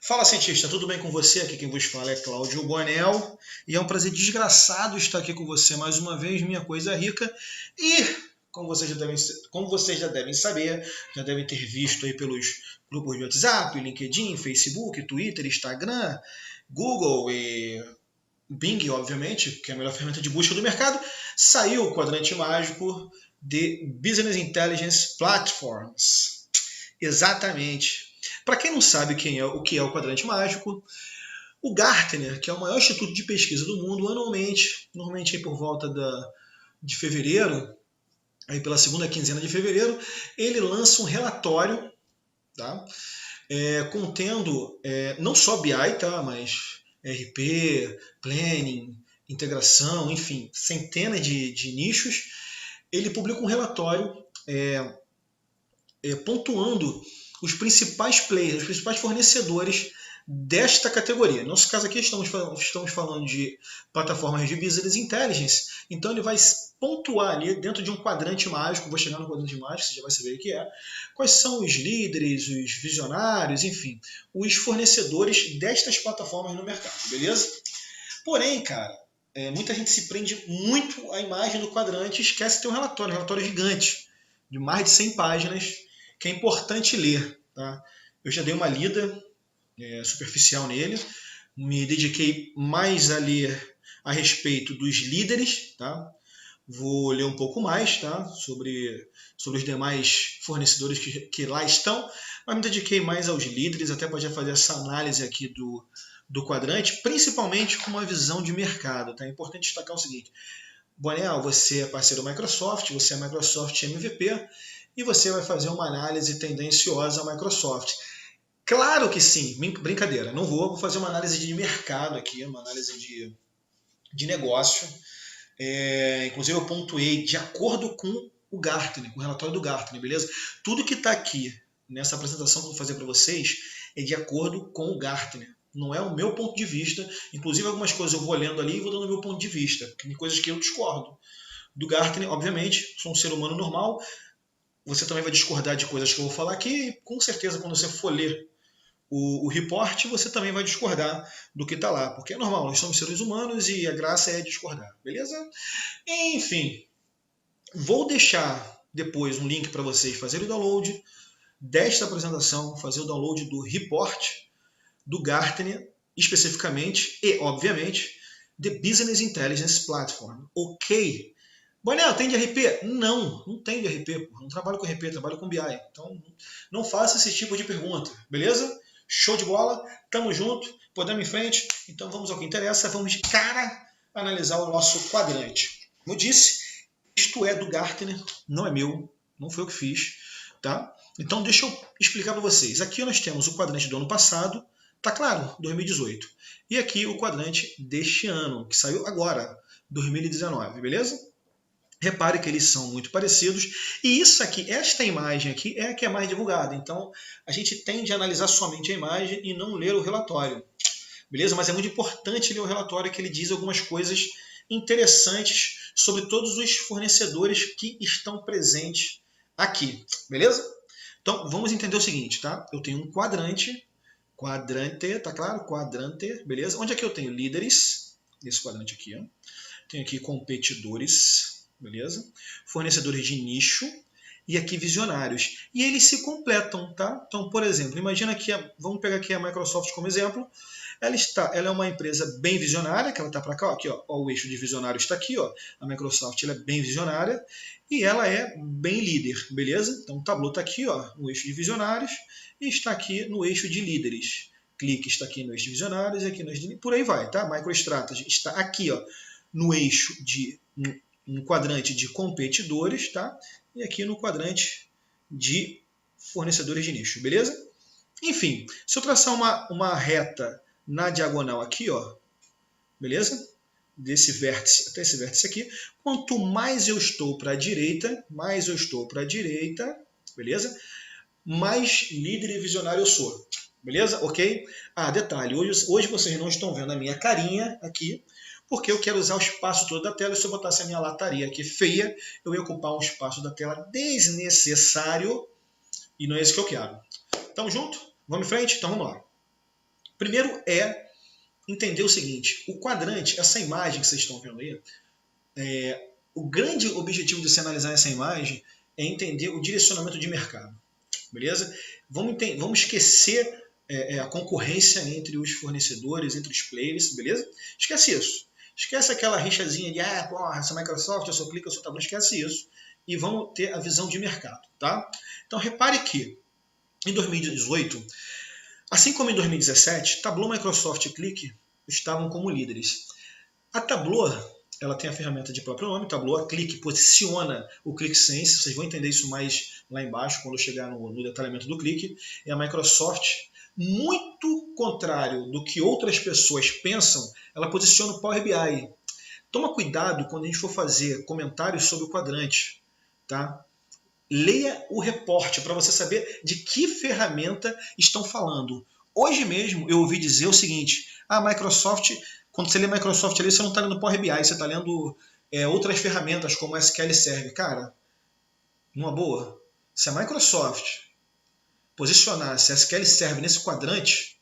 Fala, cientista, tudo bem com você? Aqui quem vos fala é Cláudio Bonel e é um prazer desgraçado estar aqui com você mais uma vez, minha coisa rica. E, como vocês já devem saber, já devem ter visto aí pelos grupos de WhatsApp, LinkedIn, Facebook, Twitter, Instagram, Google e Bing, obviamente, que é a melhor ferramenta de busca do mercado, saiu o quadrante mágico de Business Intelligence Platforms. Exatamente. Para quem não sabe o que é o quadrante mágico, o Gartner, que é o maior instituto de pesquisa do mundo, anualmente, normalmente aí por volta de fevereiro, aí pela segunda quinzena de fevereiro, ele lança um relatório, tá? Contendo não só BI, tá? Mas RP, Planning, integração, enfim, centenas de nichos. Ele publica um relatório pontuando os principais players, os principais fornecedores desta categoria. No nosso caso aqui estamos falando de plataformas de Business Intelligence, então ele vai pontuar ali dentro de um quadrante mágico, vou chegar no quadrante mágico, você já vai saber o que é, quais são os líderes, os visionários, enfim, os fornecedores destas plataformas no mercado, beleza? Porém, cara, muita gente se prende muito à imagem do quadrante e esquece de ter um relatório gigante, de mais de 100 páginas, que é importante ler. Tá? Eu já dei uma lida superficial nele, me dediquei mais a ler a respeito dos líderes, tá? Vou ler um pouco mais, tá? sobre os demais fornecedores que lá estão, mas me dediquei mais aos líderes, até para já fazer essa análise aqui do quadrante, principalmente com uma visão de mercado. Tá? É importante destacar o seguinte: Bonel, você é parceiro da Microsoft, você é Microsoft MVP, e você vai fazer uma análise tendenciosa à Microsoft. Claro que sim, brincadeira, não vou fazer uma análise de mercado aqui, uma análise de negócio. Inclusive eu pontuei de acordo com o Gartner, com o relatório do Gartner, beleza? Tudo que está aqui nessa apresentação que eu vou fazer para vocês é de acordo com o Gartner. Não é o meu ponto de vista, inclusive algumas coisas eu vou lendo ali e vou dando o meu ponto de vista, tem coisas que eu discordo. Do Gartner, obviamente, sou um ser humano normal, você também vai discordar de coisas que eu vou falar aqui, e com certeza quando você for ler o report, você também vai discordar do que está lá, porque é normal, nós somos seres humanos e a graça é discordar, beleza? Enfim, vou deixar depois um link para vocês fazerem o download desta apresentação, fazer o download do report do Gartner, especificamente, e, obviamente, The Business Intelligence Platform. Ok? Bonel, tem de RP? Não tem de RP. Porra. Não trabalho com RP, trabalho com BI. Então, não faça esse tipo de pergunta. Beleza? Show de bola. Tamo junto. Podemos em frente. Então, vamos ao que interessa. Vamos de cara analisar o nosso quadrante. Como eu disse, isto é do Gartner, não é meu. Não foi eu que fiz. Tá? Então, deixa eu explicar para vocês. Aqui nós temos o quadrante do ano passado. Tá claro, 2018. E aqui o quadrante deste ano, que saiu agora, 2019, beleza? Repare que eles são muito parecidos. E isso aqui, esta imagem aqui, é a que é mais divulgada. Então, a gente tende a analisar somente a imagem e não ler o relatório. Beleza? Mas é muito importante ler o relatório, que ele diz algumas coisas interessantes sobre todos os fornecedores que estão presentes aqui. Beleza? Então, vamos entender o seguinte, tá? Eu tenho um quadrante, tá claro? Quadrante, beleza? Onde é que eu tenho líderes? Esse quadrante aqui, ó. Tenho aqui competidores, beleza? Fornecedores de nicho e aqui visionários. E eles se completam, tá? Então, por exemplo, imagina que vamos pegar aqui a Microsoft como exemplo. Ela é uma empresa bem visionária, que ela está para cá, ó, aqui, ó, o eixo de visionários está aqui, ó. A Microsoft ela é bem visionária e ela é bem líder, beleza? Então o tableau está aqui, ó, no eixo de visionários e está aqui no eixo de líderes. Clique está aqui no eixo de visionários e aqui no eixo de... Por aí vai, tá? MicroStrategy está aqui, ó, no eixo no quadrante de competidores, tá? E aqui no quadrante de fornecedores de nicho, beleza? Enfim, se eu traçar uma reta na diagonal aqui, ó, beleza? Desse vértice até esse vértice aqui, quanto mais eu estou para a direita, beleza? Mais líder e visionário eu sou, beleza? Ok? Detalhe, hoje vocês não estão vendo a minha carinha aqui, porque eu quero usar o espaço todo da tela. E se eu botasse a minha lataria aqui feia, eu ia ocupar um espaço da tela desnecessário, e não é isso que eu quero. Tamo junto? Vamos em frente? Então vamos lá. Primeiro é entender o seguinte, o quadrante, essa imagem que vocês estão vendo aí, o grande objetivo de se analisar essa imagem é entender o direcionamento de mercado, beleza? Vamos esquecer a concorrência entre os fornecedores, entre os players, beleza? Esquece isso. Esquece aquela rixazinha de, porra, essa Microsoft, eu só clico, eu só tablet, esquece isso. E vamos ter a visão de mercado, tá? Então repare que em 2018, assim como em 2017, Tableau, Microsoft e Qlik estavam como líderes. A Tableau, ela tem a ferramenta de próprio nome, Tableau, a Qlik posiciona o QlikSense, vocês vão entender isso mais lá embaixo, quando eu chegar no detalhamento do Qlik, e a Microsoft, muito contrário do que outras pessoas pensam, ela posiciona o Power BI. Toma cuidado quando a gente for fazer comentários sobre o quadrante, tá? Leia o reporte para você saber de que ferramenta estão falando. Hoje mesmo eu ouvi dizer o seguinte, a Microsoft, quando você lê Microsoft ali, você não está lendo Power BI, você está lendo outras ferramentas como SQL Server. Cara, numa boa, se a Microsoft posicionasse SQL Server nesse quadrante,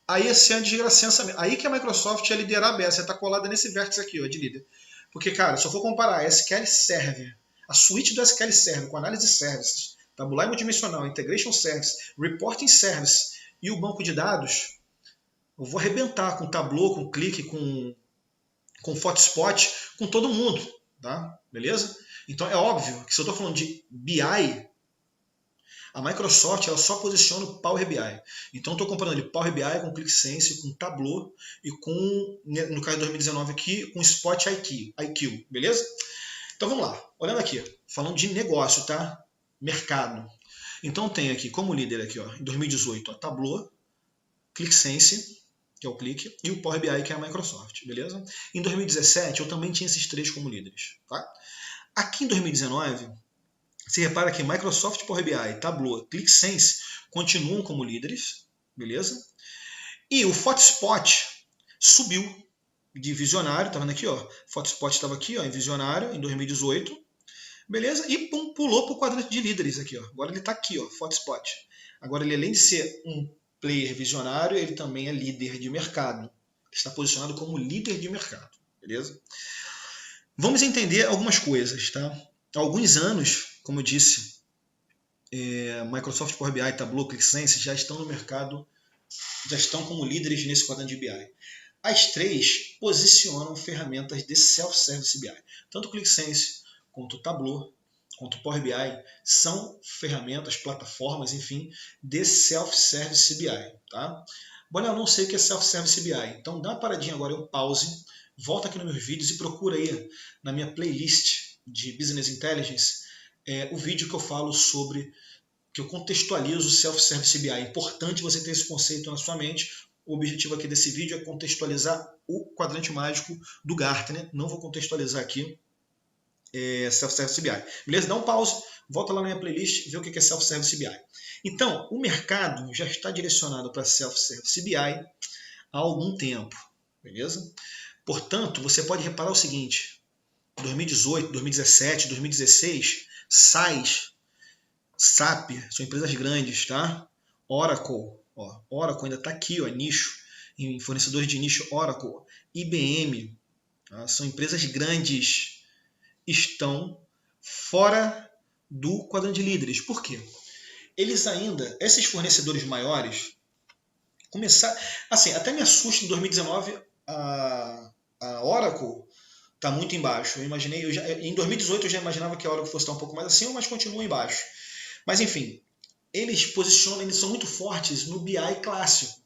aí ia ser a desgracença. Aí que a Microsoft ia liderar a BS, ia estar colada nesse vértice aqui, ó, de líder. Porque, cara, se eu for comparar SQL Server, a suíte do SQL Server com análise de services, tabular e multidimensional, integration service, reporting service e o banco de dados, eu vou arrebentar com Tableau, com Qlik, com Photospot, com todo mundo, tá? Beleza? Então é óbvio que se eu estou falando de BI, a Microsoft ela só posiciona o Power BI. Então estou comparando de Power BI com QlikSense, com Tableau e com, no caso de 2019 aqui, com Spot IQ, beleza? Então vamos lá, olhando aqui, falando de negócio, tá? Mercado. Então tem aqui como líder aqui, ó, em 2018, ó, Tableau, QlikSense, que é o Qlik, e o Power BI, que é a Microsoft, beleza? Em 2017 eu também tinha esses três como líderes, tá? Aqui em 2019, você repara que Microsoft, Power BI, Tableau, QlikSense continuam como líderes, beleza? E o Photospot subiu de visionário, tá vendo aqui, ó? Photospot estava aqui, ó, em visionário, em 2018, beleza? E pulou para o quadrante de líderes aqui, ó. Agora ele está aqui, ó, Photospot. Agora ele, além de ser um player visionário, ele também é líder de mercado. Ele está posicionado como líder de mercado, beleza? Vamos entender algumas coisas, tá? Há alguns anos, como eu disse, Microsoft, Power BI, Tableau, QlikSense já estão no mercado, já estão como líderes nesse quadrante de BI. As três posicionam ferramentas de self-service BI. Tanto o QlikSense quanto o Tableau, quanto o Power BI, são ferramentas, plataformas, enfim, de self-service BI. Tá? Bom, eu não sei o que é self-service BI, então dá uma paradinha agora, eu pause, volta aqui nos meus vídeos e procura aí na minha playlist de Business Intelligence o vídeo que eu falo sobre, que eu contextualizo o self-service BI. É importante você ter esse conceito na sua mente. O objetivo aqui desse vídeo é contextualizar o quadrante mágico do Gartner. Não vou contextualizar aqui self-service BI. Beleza? Dá um pause, volta lá na minha playlist e vê o que é self-service BI. Então, o mercado já está direcionado para self-service BI há algum tempo. Beleza? Portanto, você pode reparar o seguinte, 2018, 2017, 2016, SaaS, SAP, são empresas grandes, tá? Oracle, ó, Oracle ainda está aqui, ó, nicho, em fornecedores de nicho Oracle, IBM, tá? São empresas grandes, estão fora do quadrante de líderes. Por quê? Eles ainda, esses fornecedores maiores, começaram, assim, até me assusta em 2019 a Oracle está muito embaixo. Eu imaginei, em 2018 eu já imaginava que a Oracle fosse estar um pouco mais acima, mas continua embaixo. Mas enfim, eles são muito fortes no BI clássico.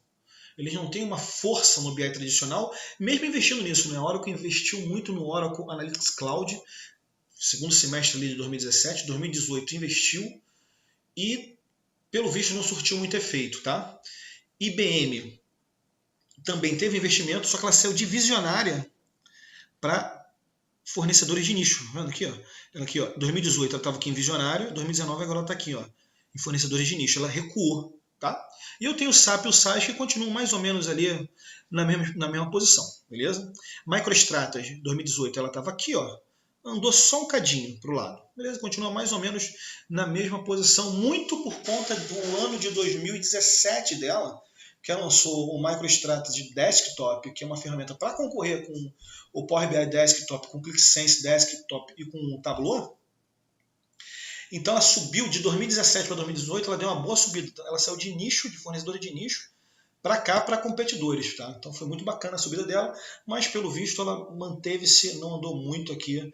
Eles não têm uma força no BI tradicional, mesmo investindo nisso. Né? A Oracle investiu muito no Oracle Analytics Cloud, segundo semestre ali de 2017, 2018 investiu e, pelo visto, não surtiu muito efeito. Tá? IBM também teve investimento, só que ela saiu de visionária para fornecedores de nicho. Vendo aqui, ó. Ela aqui, ó, 2018 ela estava aqui em visionário, 2019 agora ela está aqui, ó, em fornecedores de nicho. Ela recuou, tá? E eu tenho o SAP e o SAS que continuam mais ou menos ali na mesma posição, beleza? MicroStrategy, 2018 ela estava aqui, ó, andou só um cadinho para o lado, beleza? Continua mais ou menos na mesma posição, muito por conta do ano de 2017 dela, que lançou o MicroStrategy Desktop, que é uma ferramenta para concorrer com o Power BI Desktop, com o ClickSense Desktop e com o Tableau. Então ela subiu de 2017 para 2018, ela deu uma boa subida. Ela saiu de nicho, de fornecedora de nicho, para cá, para competidores. Tá? Então foi muito bacana a subida dela, mas pelo visto ela manteve-se, não andou muito aqui.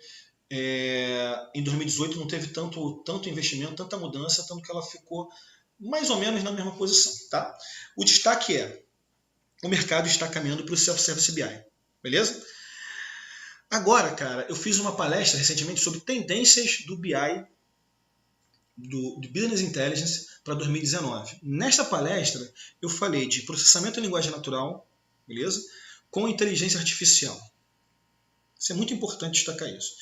Em 2018 não teve tanto investimento, tanta mudança, tanto que ela ficou mais ou menos na mesma posição. Tá? O destaque é: o mercado está caminhando para o Self-Service BI. Beleza? Agora, cara, eu fiz uma palestra recentemente sobre tendências do BI, do Business Intelligence, para 2019. Nesta palestra, eu falei de processamento em linguagem natural, beleza? Com inteligência artificial. Isso é muito importante destacar isso.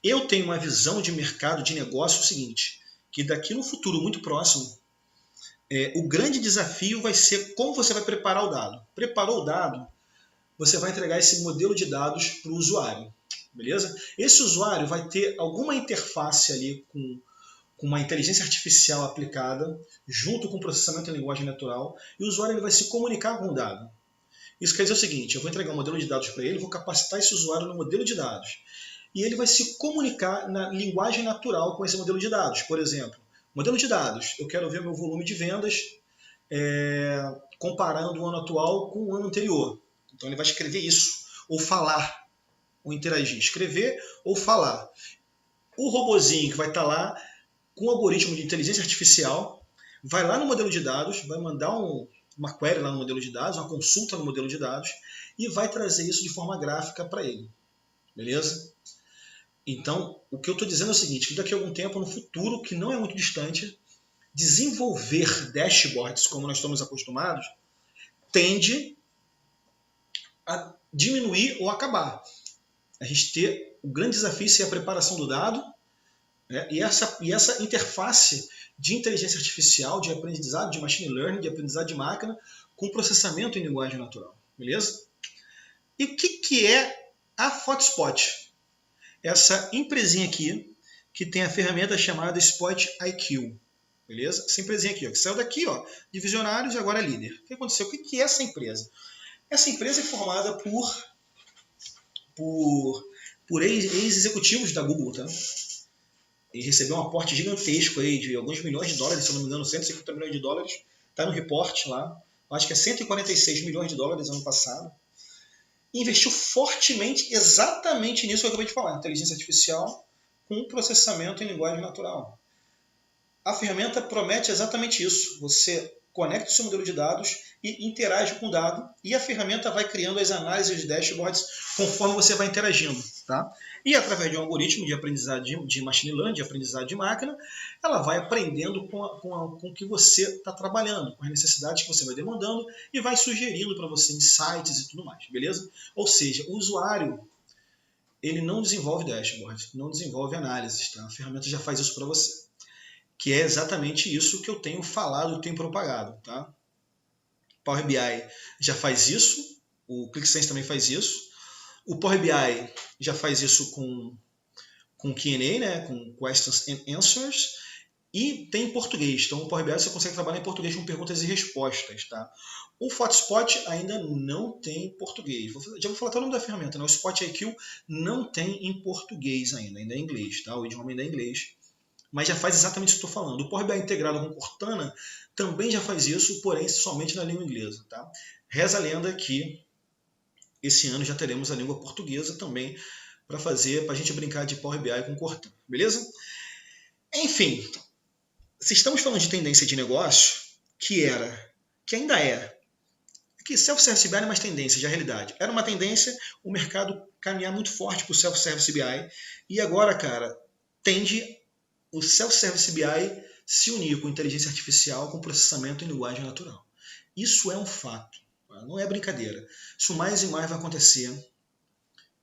Eu tenho uma visão de mercado, de negócio, o seguinte, que daqui no futuro muito próximo, o grande desafio vai ser como você vai preparar o dado. Preparou o dado, você vai entregar esse modelo de dados para o usuário, beleza? Esse usuário vai ter alguma interface ali com uma inteligência artificial aplicada, junto com processamento em linguagem natural, e o usuário ele vai se comunicar com o dado. Isso quer dizer o seguinte: eu vou entregar um modelo de dados para ele, vou capacitar esse usuário no modelo de dados, e ele vai se comunicar na linguagem natural com esse modelo de dados. Por exemplo, modelo de dados, eu quero ver meu volume de vendas comparando o ano atual com o ano anterior. Então ele vai escrever isso, ou falar, ou interagir. Escrever ou falar. O robozinho que vai estar lá, com um algoritmo de inteligência artificial, vai lá no modelo de dados, vai mandar uma query lá no modelo de dados, uma consulta no modelo de dados, e vai trazer isso de forma gráfica para ele. Beleza? Então, o que eu estou dizendo é o seguinte, que daqui a algum tempo, no futuro, que não é muito distante, desenvolver dashboards, como nós estamos acostumados, tende a diminuir ou acabar. A gente ter o grande desafio ser a preparação do dado, e essa interface de inteligência artificial, de aprendizado, de machine learning, de aprendizado de máquina, com processamento em linguagem natural. Beleza? E o que é a Hotspot? Essa empresinha aqui, que tem a ferramenta chamada Spot IQ. Beleza? Essa empresinha aqui, ó, que saiu daqui, ó, de visionários e agora é líder. O que aconteceu? O que é essa empresa? Essa empresa é formada por ex-executivos da Google, tá? E recebeu um aporte gigantesco aí de alguns milhões de dólares, se eu não me engano, 150 milhões de dólares. Está no report lá. Acho que é 146 milhões de dólares ano passado. E investiu fortemente exatamente nisso que eu acabei de falar, inteligência artificial com processamento em linguagem natural. A ferramenta promete exatamente isso. Você conecta o seu modelo de dados e interage com o dado, e a ferramenta vai criando as análises de dashboards conforme você vai interagindo. Tá? E através de um algoritmo de aprendizado de machine learning, de aprendizado de máquina, ela vai aprendendo com o que você está trabalhando, com as necessidades que você vai demandando, e vai sugerindo para você insights e tudo mais, beleza? Ou seja, o usuário ele não desenvolve dashboards, não desenvolve análises, tá? A ferramenta já faz isso para você. Que é exatamente isso que eu tenho falado, tenho propagado. Tá? Power BI já faz isso, o ClickSense também faz isso, o Power BI já faz isso com Q&A, né, com Questions and Answers, e tem em português. Então o Power BI você consegue trabalhar em português com perguntas e respostas. Tá? O Hotspot ainda não tem em português. Já vou falar até o nome da ferramenta, né? O Spot IQ não tem em português ainda é em inglês. Tá? O idioma ainda é inglês. Mas já faz exatamente o que eu estou falando. O Power BI integrado com Cortana também já faz isso, porém somente na língua inglesa. Tá? Reza a lenda que esse ano já teremos a língua portuguesa também para a gente brincar de Power BI com Cortana. Beleza? Enfim, se estamos falando de tendência de negócio, que ainda é, que Self-Service BI não é mais tendência, já é realidade. Era uma tendência o mercado caminhar muito forte para o Self-Service BI, e agora, cara, tende o Self-Service BI se unir com inteligência artificial, com processamento em linguagem natural. Isso é um fato, não é brincadeira. Isso mais e mais vai acontecer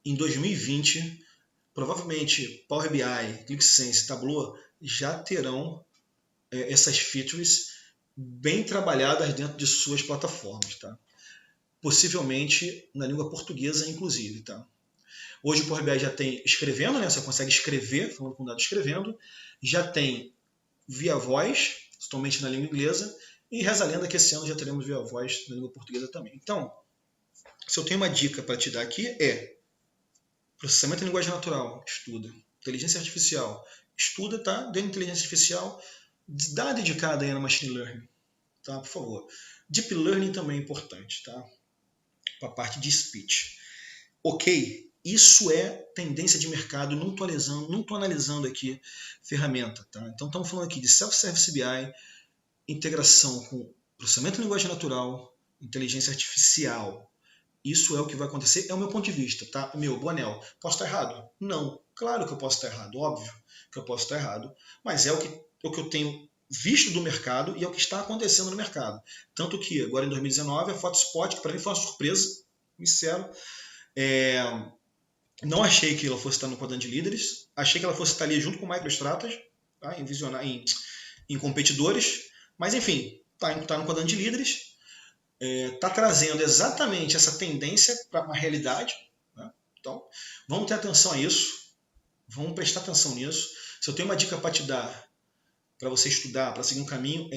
em 2020. Provavelmente Power BI, ClickSense, Tableau já terão essas features bem trabalhadas dentro de suas plataformas. Tá? Possivelmente na língua portuguesa, inclusive. Tá? Hoje o Power BI já tem escrevendo, né? Você consegue escrever, falando com dados escrevendo. Já tem via voz, totalmente na língua inglesa. E reza a lenda que esse ano já teremos Viva Voz na língua portuguesa também. Então, se eu tenho uma dica para te dar aqui é processamento em linguagem natural, estuda. Inteligência artificial, estuda, tá? Dentro da inteligência artificial, dá uma dedicada aí na machine learning, tá? Por favor. Deep learning também é importante, tá? Para a parte de speech. Ok, isso é tendência de mercado, não estou analisando aqui ferramenta, tá? Então estamos falando aqui de self-service BI, integração com processamento em linguagem natural, inteligência artificial. Isso é o que vai acontecer, é o meu ponto de vista, tá? Meu, Bonel, posso estar errado? Não, claro que eu posso estar errado, óbvio que eu posso estar errado, mas é o que eu tenho visto do mercado e é o que está acontecendo no mercado. Tanto que agora em 2019 a Photospot, que para mim foi uma surpresa, sincero, não achei que ela fosse estar no quadrante de líderes, achei que ela fosse estar ali junto com o MicroStrategy, tá? em competidores, mas enfim, está no quadrante de líderes, está trazendo exatamente essa tendência para uma realidade, né? Então, vamos ter atenção a isso, vamos prestar atenção nisso. Se eu tenho uma dica para te dar, para você estudar, para seguir um caminho,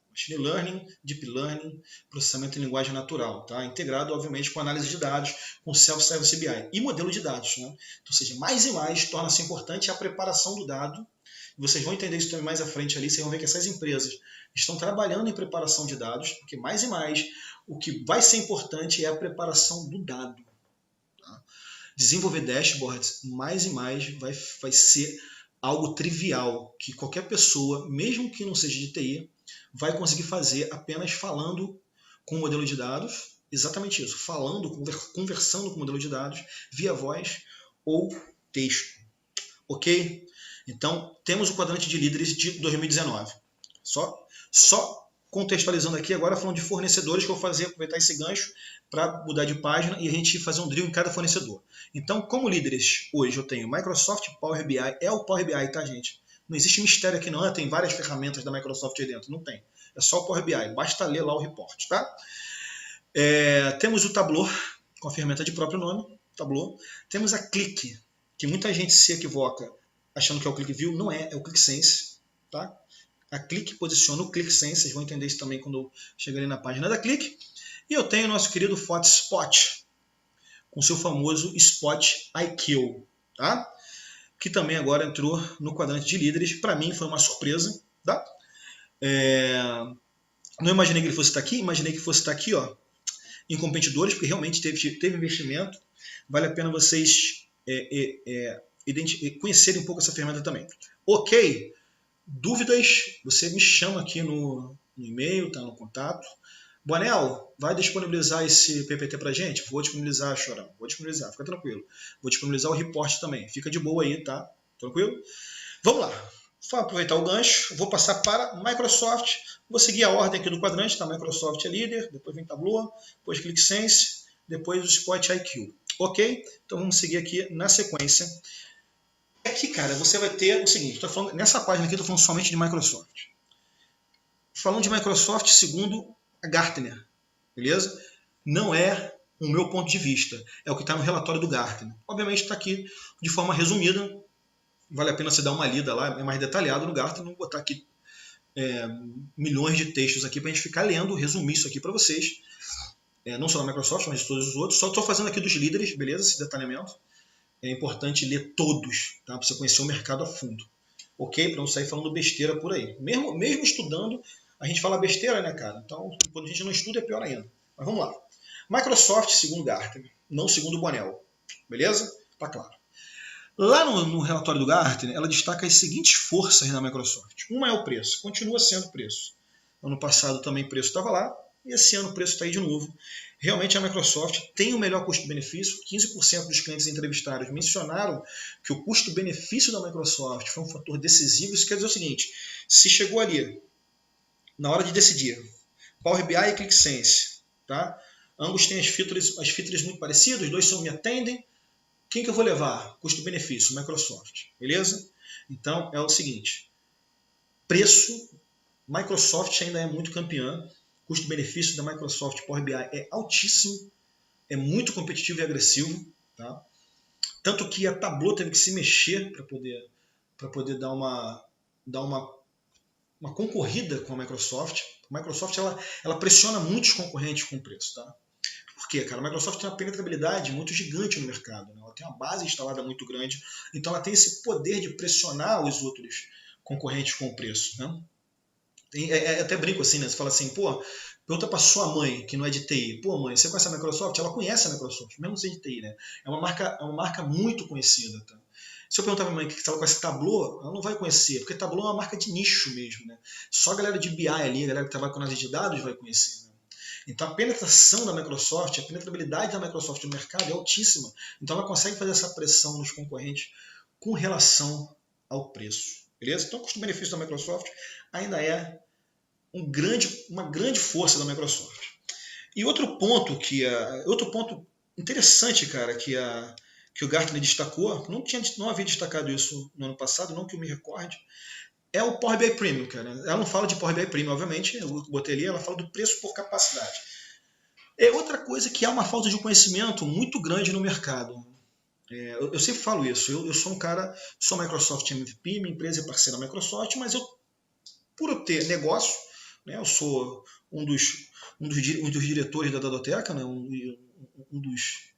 Machine Learning, Deep Learning, processamento em linguagem natural, tá? Integrado, obviamente, com análise de dados, com Self-Service BI e modelo de dados, né? Então, ou seja, mais e mais torna-se importante a preparação do dado. Vocês vão entender isso também mais à frente ali, vocês vão ver que essas empresas estão trabalhando em preparação de dados, porque mais e mais o que vai ser importante é a preparação do dado. Tá? Desenvolver dashboards, mais e mais, vai ser algo trivial, que qualquer pessoa, mesmo que não seja de TI, vai conseguir fazer apenas falando com o modelo de dados, exatamente isso, conversando com o modelo de dados via voz ou texto. Ok? Então, temos o quadrante de líderes de 2019. Só contextualizando aqui, agora falando de fornecedores, que eu vou aproveitar esse gancho para mudar de página e a gente fazer um drill em cada fornecedor. Então, como líderes, hoje eu tenho Microsoft Power BI, é o Power BI, tá, gente? Não existe mistério aqui não, tem várias ferramentas da Microsoft aí dentro, não tem. É só o Power BI, basta ler lá o report, tá? Temos o Tableau, com a ferramenta de próprio nome, Tableau. Temos a Qlik, que muita gente se equivoca achando que é o QlikView, não é o QlikSense, tá? A Qlik posiciona o QlikSense, vocês vão entender isso também quando eu chegarem na página da Qlik. E eu tenho o nosso querido Photospot, com seu famoso Spot IQ, tá? Que também agora entrou no quadrante de líderes. Para mim foi uma surpresa, tá? Não imaginei que ele fosse estar aqui, imaginei que fosse estar aqui, ó, em competidores, porque realmente teve investimento. Vale a pena vocês conhecerem um pouco essa ferramenta também. Ok? Dúvidas? Você me chama aqui no e-mail, tá no contato. Bonel, vai disponibilizar esse PPT pra gente? Vou disponibilizar, Chorão. Vou disponibilizar, fica tranquilo. Vou disponibilizar o report também. Fica de boa aí, tá? Tranquilo? Vamos lá. Vou aproveitar o gancho. Vou passar para Microsoft. Vou seguir a ordem aqui do quadrante, tá? Microsoft é líder, depois vem Tableau, depois QlikSense, depois o Spot IQ. Ok? Então vamos seguir aqui na sequência. Aqui, cara, você vai ter o seguinte, nessa página aqui eu estou falando somente de Microsoft. Falando de Microsoft segundo a Gartner, beleza? Não é o meu ponto de vista, é o que está no relatório do Gartner. Obviamente está aqui de forma resumida, vale a pena você dar uma lida lá, é mais detalhado no Gartner, não vou botar aqui milhões de textos aqui para a gente ficar lendo, resumir isso aqui para vocês. Não só da Microsoft, mas de todos os outros. Só estou fazendo aqui dos líderes, beleza? Esse detalhamento. É importante ler todos, tá? Para você conhecer o mercado a fundo. Ok? Para não sair falando besteira por aí. Mesmo estudando, a gente fala besteira, né, cara? Então, quando a gente não estuda, é pior ainda. Mas vamos lá. Microsoft, segundo Gartner, não segundo o Bonel. Beleza? Tá claro. Lá no relatório do Gartner, ela destaca as seguintes forças na Microsoft. Uma é o preço. Continua sendo o preço. Ano passado também o preço estava lá. E esse ano o preço está aí de novo. Realmente a Microsoft tem o melhor custo-benefício. 15% dos clientes entrevistados mencionaram que o custo-benefício da Microsoft foi um fator decisivo. Isso quer dizer o seguinte, se chegou ali, na hora de decidir, Power BI e QlikSense, tá? Ambos têm as features muito parecidas, os dois me atendem. Quem que eu vou levar? Custo-benefício, Microsoft. Beleza? Então é o seguinte, preço, Microsoft ainda é muito campeã. O custo-benefício da Microsoft Power BI é altíssimo, é muito competitivo e agressivo, tá? Tanto que a Tableau teve que se mexer para poder dar uma concorrida com a Microsoft, A Microsoft ela pressiona muitos concorrentes com o preço, tá? Por quê, cara? A Microsoft tem uma penetrabilidade muito gigante no mercado, né? Ela tem uma base instalada muito grande, então ela tem esse poder de pressionar os outros concorrentes com o preço, né? Até brinco assim, né? Você fala assim, pô, pergunta para sua mãe, que não é de TI, pô, mãe, você conhece a Microsoft? Ela conhece a Microsoft, mesmo sem de TI, né? É uma marca muito conhecida, tá? Se eu perguntar pra minha mãe se ela conhece Tableau, ela não vai conhecer, porque Tableau é uma marca de nicho mesmo, né? Só a galera de BI ali, a galera que trabalha com análise de dados vai conhecer, né? Então a penetração da Microsoft, a penetrabilidade da Microsoft no mercado é altíssima. Então ela consegue fazer essa pressão nos concorrentes com relação ao preço. Beleza? Então o custo-benefício da Microsoft ainda é uma grande força da Microsoft. E outro ponto interessante, cara, que o Gartner destacou, não havia destacado isso no ano passado, não que eu me recorde, é o Power BI Premium, cara. Ela não fala de Power BI Premium, obviamente, eu botei ali, ela fala do preço por capacidade. É outra coisa que há uma falta de conhecimento muito grande no mercado. Eu sempre falo isso, eu sou um cara, sou Microsoft MVP, minha empresa é parceira da Microsoft, mas por eu ter negócio, né, eu sou um dos diretores da Dadoteca, né, um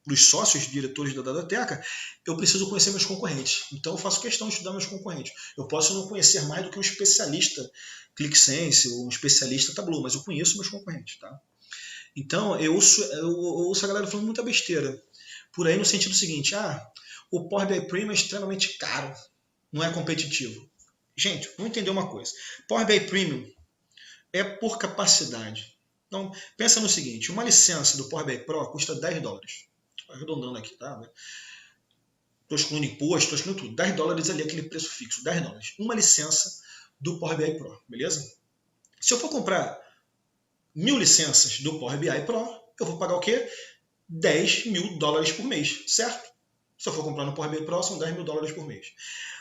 dos sócios diretores da Dadoteca, eu preciso conhecer meus concorrentes. Então eu faço questão de estudar meus concorrentes. Eu posso não conhecer mais do que um especialista ClickSense ou um especialista Tableau, mas eu conheço meus concorrentes, tá? Então eu ouço a galera falando muita besteira por aí no sentido seguinte, o Power BI Premium é extremamente caro, não é competitivo. Gente, vamos entender uma coisa. Power BI Premium é por capacidade. Então, pensa no seguinte, uma licença do Power BI Pro custa $10. Estou arredondando aqui, tá? Estou excluindo imposto, estou excluindo tudo. $10 ali, aquele preço fixo, $10. Uma licença do Power BI Pro, beleza? Se eu for comprar 1000 licenças do Power BI Pro, eu vou pagar o quê? $10 mil por mês, certo? Se eu for comprar no Power BI Pro, são $10 mil por mês.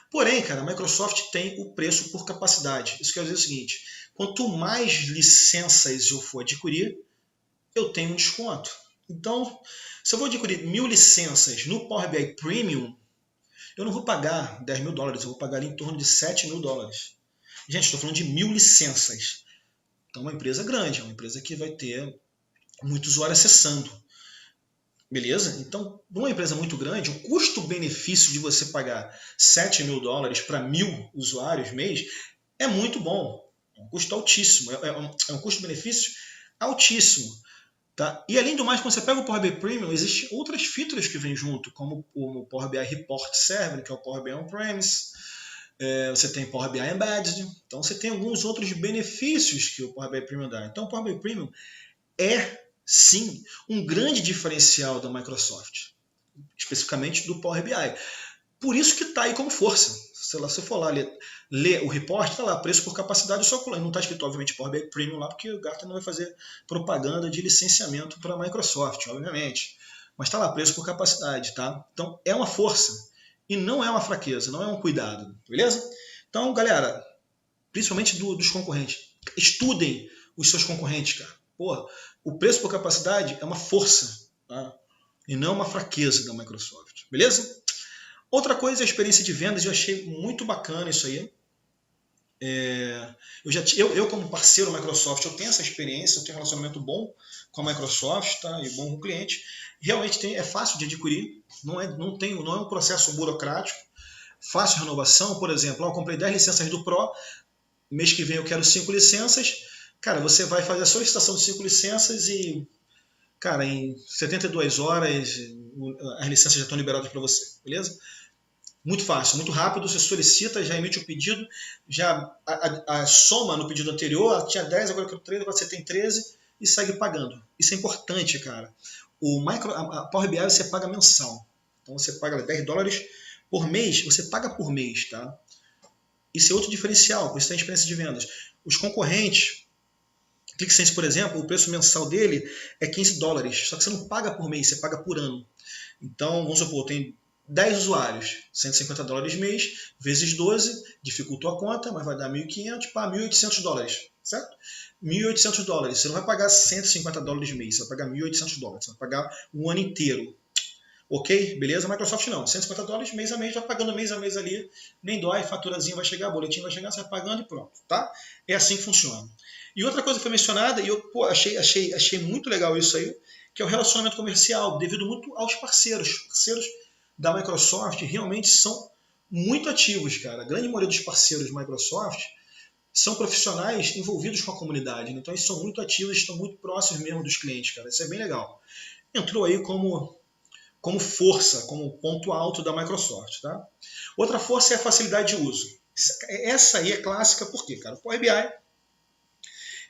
Porém, cara, a Microsoft tem o preço por capacidade. Isso quer dizer o seguinte, quanto mais licenças eu for adquirir, eu tenho um desconto. Então, se eu vou adquirir 1000 licenças no Power BI Premium, eu não vou pagar $10 mil, eu vou pagar ali em torno de $7 mil. Gente, estou falando de 1000 licenças. Então, é uma empresa grande, é uma empresa que vai ter muito usuário acessando. Beleza? Então, numa empresa muito grande, o custo-benefício de você pagar $7 mil para 1000 usuários mês é muito bom. É um custo altíssimo. É um custo-benefício altíssimo. Tá? E além do mais, quando você pega o Power BI Premium, existem outras features que vêm junto, como o Power BI Report Server, que é o Power BI On-Premise. Você tem Power BI Embedded. Então, você tem alguns outros benefícios que o Power BI Premium dá. Então, o Power BI Premium é sim, um grande diferencial da Microsoft, especificamente do Power BI. Por isso que está aí como força. Se você for lá ler o report, está lá, preço por capacidade, só não está escrito, obviamente, Power BI Premium lá, porque o Gartner não vai fazer propaganda de licenciamento para a Microsoft, obviamente. Mas está lá, preço por capacidade, tá? Então, é uma força. E não é uma fraqueza, não é um cuidado, beleza? Então, galera, principalmente dos concorrentes, estudem os seus concorrentes, cara. Porra, o preço por capacidade é uma força, tá? E não uma fraqueza da Microsoft, beleza? Outra coisa é a experiência de vendas, eu achei muito bacana isso aí. Eu como parceiro da Microsoft, eu tenho essa experiência, eu tenho um relacionamento bom com a Microsoft, tá? E bom com o cliente. Realmente é fácil de adquirir, não é um processo burocrático, fácil de renovação. Por exemplo, eu comprei 10 licenças do Pro, mês que vem eu quero 5 licenças. Cara, você vai fazer a solicitação de 5 licenças e, cara, em 72 horas as licenças já estão liberadas para você, beleza? Muito fácil, muito rápido, você solicita, já emite o pedido, já a soma no pedido anterior, tinha 10, agora eu quero 13, agora você tem 13 e segue pagando. Isso é importante, cara. A Power BI você paga mensal, então você paga $10 por mês, você paga por mês, tá? Isso é outro diferencial, por isso tem experiência de vendas. Os concorrentes, ClickSense, por exemplo, o preço mensal dele é $15, só que você não paga por mês, você paga por ano. Então, vamos supor, tem 10 usuários, $150 mês, vezes 12, dificultou a conta, mas vai dar 1.500 para $1.800, certo? $1.800, você não vai pagar $150 mês, você vai pagar $1.800, você vai pagar um ano inteiro. Ok? Beleza? Microsoft não. $150 mês a mês, vai pagando mês a mês ali, nem dói, faturazinho vai chegar, boletim vai chegar, você vai pagando e pronto, tá? É assim que funciona. E outra coisa que foi mencionada, e eu achei muito legal isso aí, que é o relacionamento comercial, devido muito aos parceiros. Os parceiros da Microsoft realmente são muito ativos, cara. A grande maioria dos parceiros da Microsoft são profissionais envolvidos com a comunidade, né? Então eles são muito ativos, estão muito próximos mesmo dos clientes, cara. Isso é bem legal. Entrou aí como força, como ponto alto da Microsoft, tá? Outra força é a facilidade de uso. Essa aí é clássica, por quê, cara? O Power BI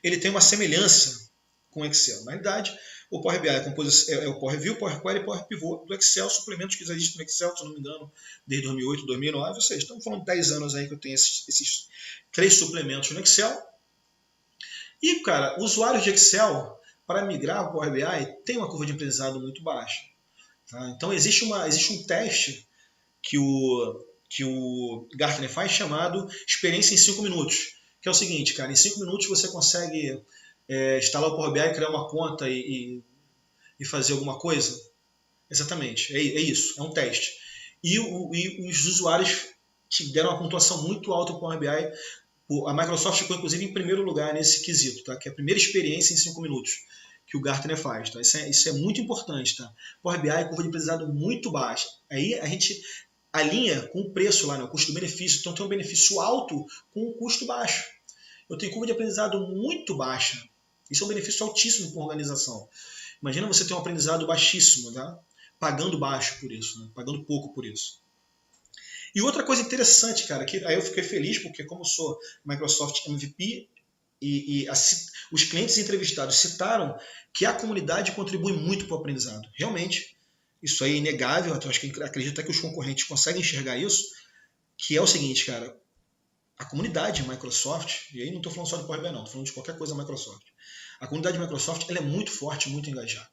ele tem uma semelhança com o Excel. Na realidade, o Power BI é o Power View, Power Query e Power Pivot do Excel, suplementos que já existem no Excel, se não me engano, desde 2008, 2009, ou seja, estamos falando de 10 anos aí que eu tenho esses 3 suplementos no Excel. E, cara, usuários de Excel, para migrar ao Power BI, tem uma curva de aprendizado muito baixa. Tá? Então, existe um teste que o Gartner faz chamado experiência em 5 minutos. Que é o seguinte, cara, em 5 minutos você consegue instalar o Power BI, criar uma conta e fazer alguma coisa? Exatamente, é isso, é um teste. E os usuários deram uma pontuação muito alta para o Power BI. A Microsoft ficou, inclusive, em primeiro lugar nesse quesito, tá? Que é a primeira experiência em 5 minutos que o Gartner faz. Tá? Isso é muito importante. Tá? Power BI, curva de aprendizado muito baixa. Aí a gente alinha com o preço lá, né? O custo-benefício. Então tem um benefício alto com um custo baixo. Eu tenho curva de aprendizado muito baixa. Isso é um benefício altíssimo para a organização. Imagina você ter um aprendizado baixíssimo, tá? Pagando baixo por isso, né? Pagando pouco por isso. E outra coisa interessante, cara, que aí eu fiquei feliz, porque como eu sou Microsoft MVP, os clientes entrevistados citaram que a comunidade contribui muito para o aprendizado. Realmente, isso aí é inegável, eu acredito até que os concorrentes conseguem enxergar isso, que é o seguinte, cara, a comunidade Microsoft, e aí não estou falando só de Power BI não, estou falando de qualquer coisa Microsoft, a comunidade Microsoft ela é muito forte, muito engajada.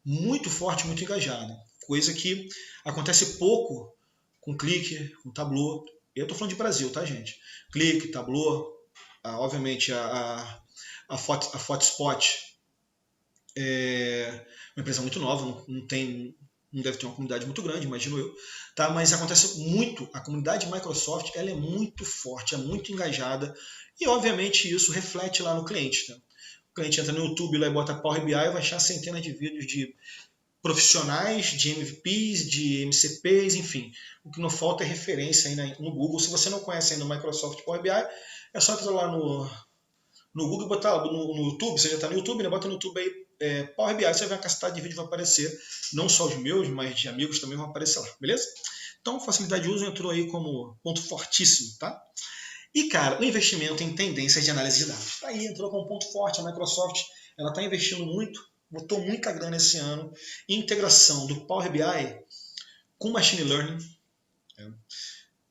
Muito forte, muito engajada. Coisa que acontece pouco com Click, com Tableau. Eu estou falando de Brasil, tá, gente? Click, Tableau, obviamente a Fotspot é uma empresa muito nova, não deve ter uma comunidade muito grande, imagino eu, tá? Mas acontece muito, a comunidade Microsoft ela é muito forte, é muito engajada e obviamente isso reflete lá no cliente, tá? O cliente entra no YouTube lá e bota Power BI e vai achar centenas de vídeos de profissionais, de MVPs, de MCPs, enfim. O que não falta é referência aí no Google. Se você não conhece ainda o Microsoft Power BI, é só entrar lá no Google e botar no YouTube, você já está no YouTube, né? Bota no YouTube aí Power BI, você vai ver uma cacetada de vídeo vai aparecer, não só os meus, mas de amigos também vão aparecer lá, beleza? Então, facilidade de uso entrou aí como ponto fortíssimo, tá? E, cara, o investimento em tendências de análise de dados. Tá aí, entrou como ponto forte. A Microsoft ela está investindo muito, botou muita grana esse ano em integração do Power BI com Machine Learning,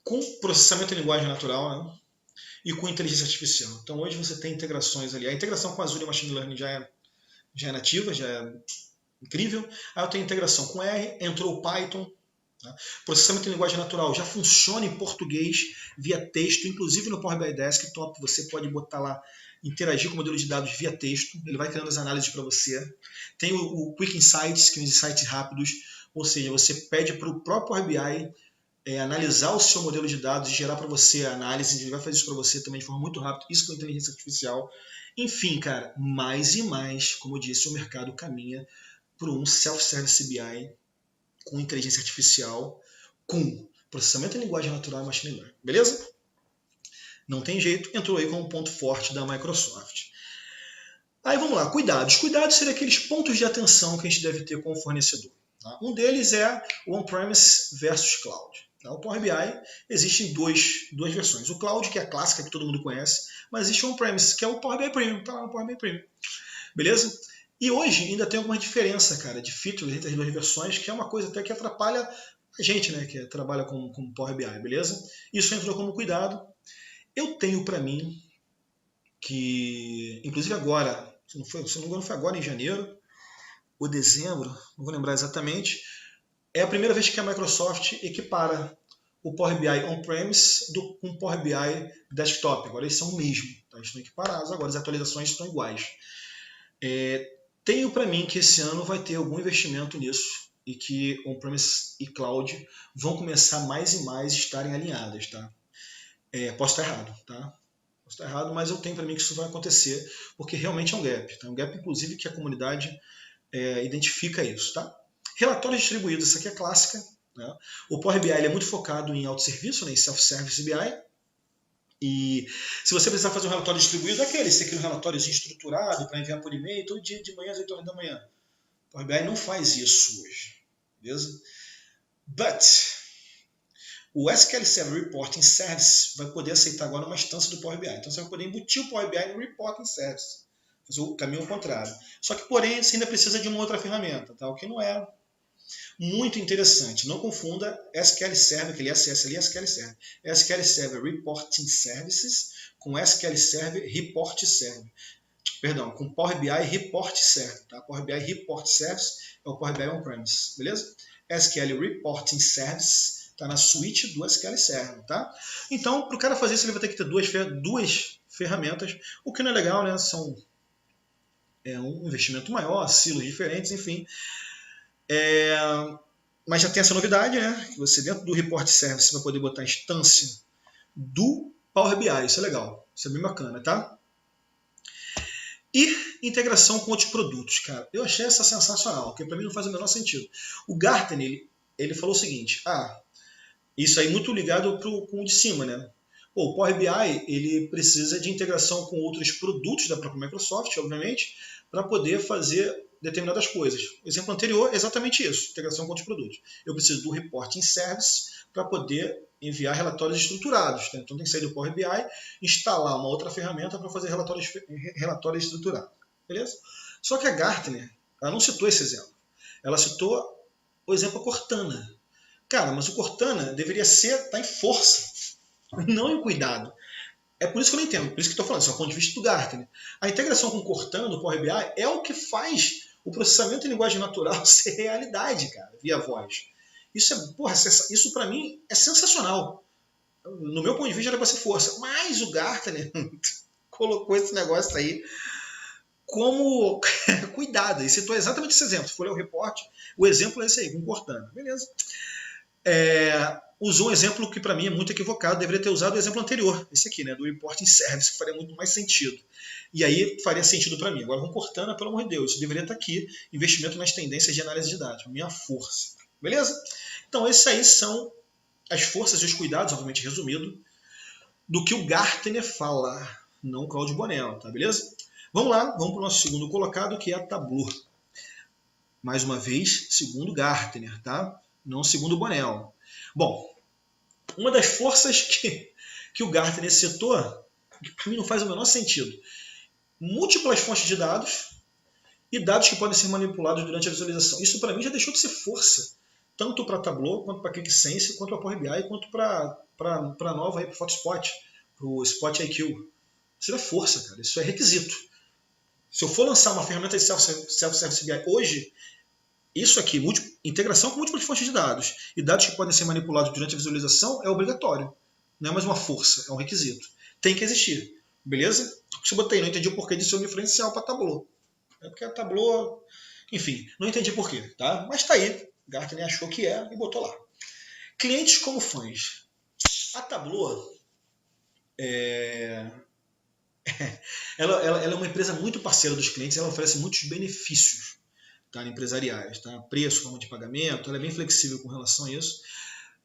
com processamento de linguagem natural, né? E com inteligência artificial. Então, hoje você tem integrações ali. A integração com Azure e Machine Learning já é nativa, já é incrível. Aí eu tenho integração com R, entrou o Python. Tá? Processamento de linguagem natural já funciona em português via texto, inclusive no Power BI Desktop você pode botar lá, interagir com o modelo de dados via texto, ele vai criando as análises para você. Tem o Quick Insights, que são os insights rápidos, ou seja, você pede para o próprio Power BI analisar o seu modelo de dados e gerar para você a análise, ele vai fazer isso para você também de forma muito rápida, isso com inteligência artificial. Enfim, cara, mais e mais, como eu disse, o mercado caminha para um self-service BI com inteligência artificial, com processamento em linguagem natural e machine learning. Beleza? Não tem jeito, entrou aí como ponto forte da Microsoft. Aí vamos lá, cuidados. Cuidados seriam aqueles pontos de atenção que a gente deve ter com o fornecedor. Tá? Um deles é o on-premise versus cloud. Tá? O Power BI existe em duas versões. O cloud, que é a clássica que todo mundo conhece, mas existe o on-premise, que é o Power BI Premium. Tá lá no Power BI Premium. Beleza? E hoje ainda tem alguma diferença, cara, de features entre as duas versões, que é uma coisa até que atrapalha a gente, né, que trabalha com Power BI, beleza? Isso entrou como cuidado. Eu tenho para mim que, inclusive agora, se não me engano foi agora em janeiro ou dezembro, não vou lembrar exatamente, é a primeira vez que a Microsoft equipara o Power BI on-premise com o Power BI desktop. Agora eles são o mesmo, tá? Estão equiparados, agora as atualizações estão iguais. Tenho para mim que esse ano vai ter algum investimento nisso e que on-premise e cloud vão começar mais e mais estarem alinhadas, tá? Posso estar errado, tá? Posso estar errado, mas eu tenho para mim que isso vai acontecer, porque realmente é um gap, tá? Um gap, inclusive, que a comunidade identifica isso, tá? Relatórios distribuídos, essa aqui é clássica, né? O Power BI é muito focado em autosserviço, né? Em self-service BI, e se você precisar fazer um relatório distribuído, você cria um relatório estruturado para enviar por e-mail todo dia de manhã às 8 horas da manhã. O Power BI não faz isso hoje, beleza? But o SQL Server Reporting Service vai poder aceitar agora uma instância do Power BI. Então você vai poder embutir o Power BI no Reporting Service. Fazer o caminho ao contrário. Só que, porém, você ainda precisa de uma outra ferramenta, tá? O que não é muito interessante. Não confunda SQL Server, aquele SS ali é SQL Server. SQL Server Reporting Services com SQL Server Report Server. Perdão, com Power BI Report Server. Tá? Power BI Report Service é o Power BI On-Premise. Beleza? SQL Reporting Service está na suíte do SQL Server. Tá? Então, para o cara fazer isso, ele vai ter que ter duas ferramentas, o que não é legal, né? São um investimento maior, silos diferentes, enfim. Mas já tem essa novidade, né? Que você dentro do Report Service vai poder botar a instância do Power BI. Isso é legal. Isso é bem bacana, tá? E integração com outros produtos, cara. Eu achei essa sensacional, porque para mim não faz o menor sentido. O Gartner, ele falou o seguinte, isso aí muito ligado com o de cima, né? O Power BI, ele precisa de integração com outros produtos da própria Microsoft, obviamente, para poder fazer determinadas coisas. O exemplo anterior é exatamente isso, integração com outros produtos. Eu preciso do Reporting Service para poder enviar relatórios estruturados. Tá? Então tem que sair do Power BI, instalar uma outra ferramenta para fazer relatório estruturado. Beleza? Só que a Gartner, ela não citou esse exemplo. Ela citou o exemplo Cortana. Cara, mas o Cortana deveria estar em força, não em cuidado. É por isso que eu não entendo, por isso que estou falando, só do ponto de vista do Gartner. A integração com o Cortana do Power BI é o que faz o processamento em linguagem natural ser realidade, cara, via voz. Isso para mim é sensacional. No meu ponto de vista era para ser força, mas o Gartner colocou esse negócio aí como cuidado, e citou exatamente esse exemplo. Se for ler o reporte, o exemplo é esse aí, com Cortana. Beleza. Usou um exemplo que para mim é muito equivocado, deveria ter usado o exemplo anterior, esse aqui, né, do Reporting Service, que faria muito mais sentido. E aí faria sentido para mim. Agora, com Cortana, pelo amor de Deus, isso deveria estar aqui, investimento nas tendências de análise de dados, minha força. Beleza? Então, esses aí são as forças e os cuidados, obviamente resumido, do que o Gartner fala, não o Claudio Bonello, tá beleza? Vamos lá, vamos para o nosso segundo colocado, que é a Tableau. Mais uma vez, segundo Gartner, tá? Não segundo Bonello. Bom, uma das forças que o Gartner citou, que para mim não faz o menor sentido, múltiplas fontes de dados e dados que podem ser manipulados durante a visualização. Isso para mim já deixou de ser força, tanto para Tableau, quanto para ClickSense, quanto para Power BI, quanto para a nova, para o Photospot, para o Spot IQ. Isso é força, cara, isso é requisito. Se eu for lançar uma ferramenta de Self-Service BI hoje, isso aqui, integração com múltiplas fontes de dados e dados que podem ser manipulados durante a visualização é obrigatório. Não é mais uma força, é um requisito. Tem que existir. Beleza? Se eu botei, não entendi o porquê disso é um diferencial para Tableau. É porque a Tableau, enfim, não entendi porquê, tá? Mas tá aí. Gartner achou que e botou lá. Clientes como fãs. A Tableau ela é uma empresa muito parceira dos clientes, ela oferece muitos benefícios, tá, empresariais, tá? Preço, forma de pagamento, ela é bem flexível com relação a isso,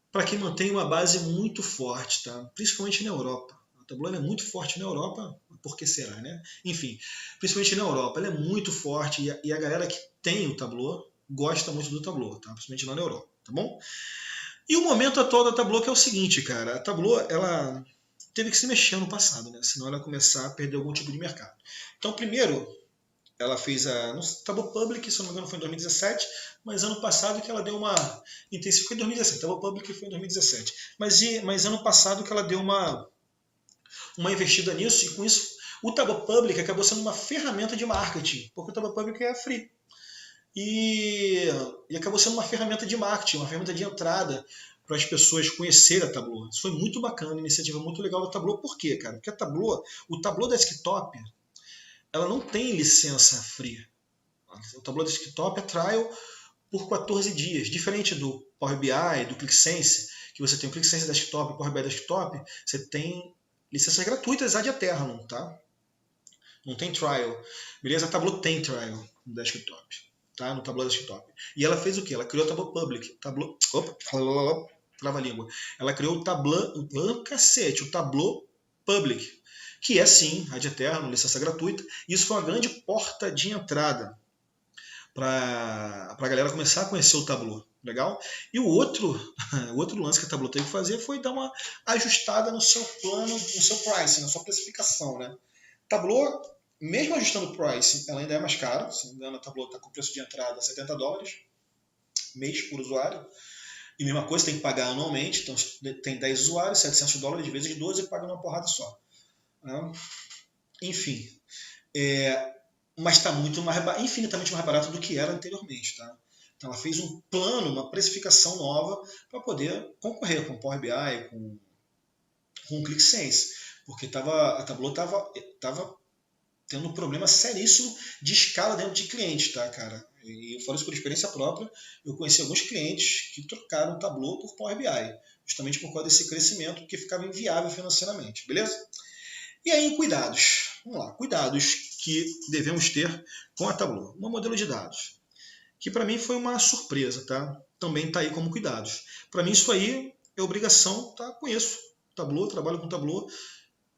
para quem mantém uma base muito forte, tá? Principalmente na Europa. A Tableau é muito forte na Europa, por que será, né? Enfim, principalmente na Europa, ela é muito forte e a galera que tem o Tableau gosta muito do Tableau, tá? Principalmente lá na Europa, tá bom? E o momento atual da Tableau que é o seguinte, cara, a Tableau, ela teve que se mexer no passado, né? Senão ela ia começar a perder algum tipo de mercado. Então, primeiro, ela fez a Tableau Public, se não me engano foi em 2017, mas ano passado que ela deu uma intensificou em 2017, Tableau Public foi em 2017, mas ano passado que ela deu uma investida nisso, e com isso o Tableau Public acabou sendo uma ferramenta de marketing, porque o Tableau Public é free. E acabou sendo uma ferramenta de marketing, uma ferramenta de entrada para as pessoas conhecerem a Tableau. Isso foi muito bacana, uma iniciativa muito legal da Tableau. Por quê, cara? Porque o Tableau Desktop, ela não tem licença free. O Tableau Desktop é trial por 14 dias. Diferente do Power BI, do ClickSense, que você tem o ClickSense Desktop e o Power BI Desktop, você tem licenças gratuitas ad eternum, tá? Não tem trial. Beleza? A Tableau tem trial no desktop. Tá? No Tableau Desktop. E ela fez o quê? Ela criou o Tableau Public. Trava a língua. Ela criou o Tableau... o Tableau Public. Que é sim, ad eternum, licença gratuita. Isso foi uma grande porta de entrada para a galera começar a conhecer o Tableau. Legal? E o outro lance que a Tableau teve que fazer foi dar uma ajustada no seu plano, no seu pricing, na sua precificação. Né? Tableau, mesmo ajustando o price, ela ainda é mais cara. Se não me engano, a Tableau está com preço de entrada $70 mês por usuário. E mesma coisa, tem que pagar anualmente. Então, tem 10 usuários, $700 vezes 12 e paga numa porrada só. Enfim. Mas está infinitamente mais barato do que era anteriormente. Tá? Então, ela fez um plano, uma precificação nova para poder concorrer com o Power BI, com o ClickSense. Porque a Tableau estava tendo um problema seríssimo de escala dentro de clientes, tá, cara? E eu falo isso por experiência própria. Eu conheci alguns clientes que trocaram o Tableau por Power BI, justamente por causa desse crescimento, porque ficava inviável financeiramente, beleza? E aí, cuidados. Vamos lá, cuidados que devemos ter com a Tableau. Um modelo de dados, que para mim foi uma surpresa, tá? Também está aí como cuidados. Para mim isso aí é obrigação, tá? Conheço Tableau, trabalho com Tableau,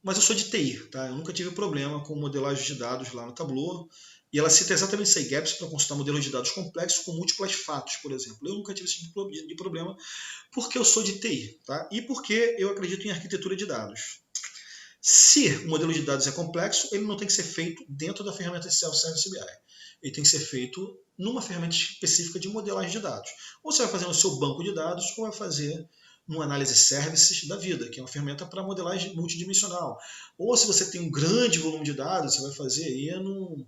mas eu sou de TI, tá? Eu nunca tive problema com modelagem de dados lá no Tableau. E ela cita exatamente esse gaps para consultar modelos de dados complexos com múltiplas fatos, por exemplo. Eu nunca tive esse tipo de problema porque eu sou de TI, tá? E porque eu acredito em arquitetura de dados. Se o modelo de dados é complexo, ele não tem que ser feito dentro da ferramenta Self-Service BI. Ele tem que ser feito numa ferramenta específica de modelagem de dados. Ou você vai fazer no seu banco de dados, ou vai fazer no Analysis Services da vida, que é uma ferramenta para modelagem multidimensional. Ou se você tem um grande volume de dados, você vai fazer aí um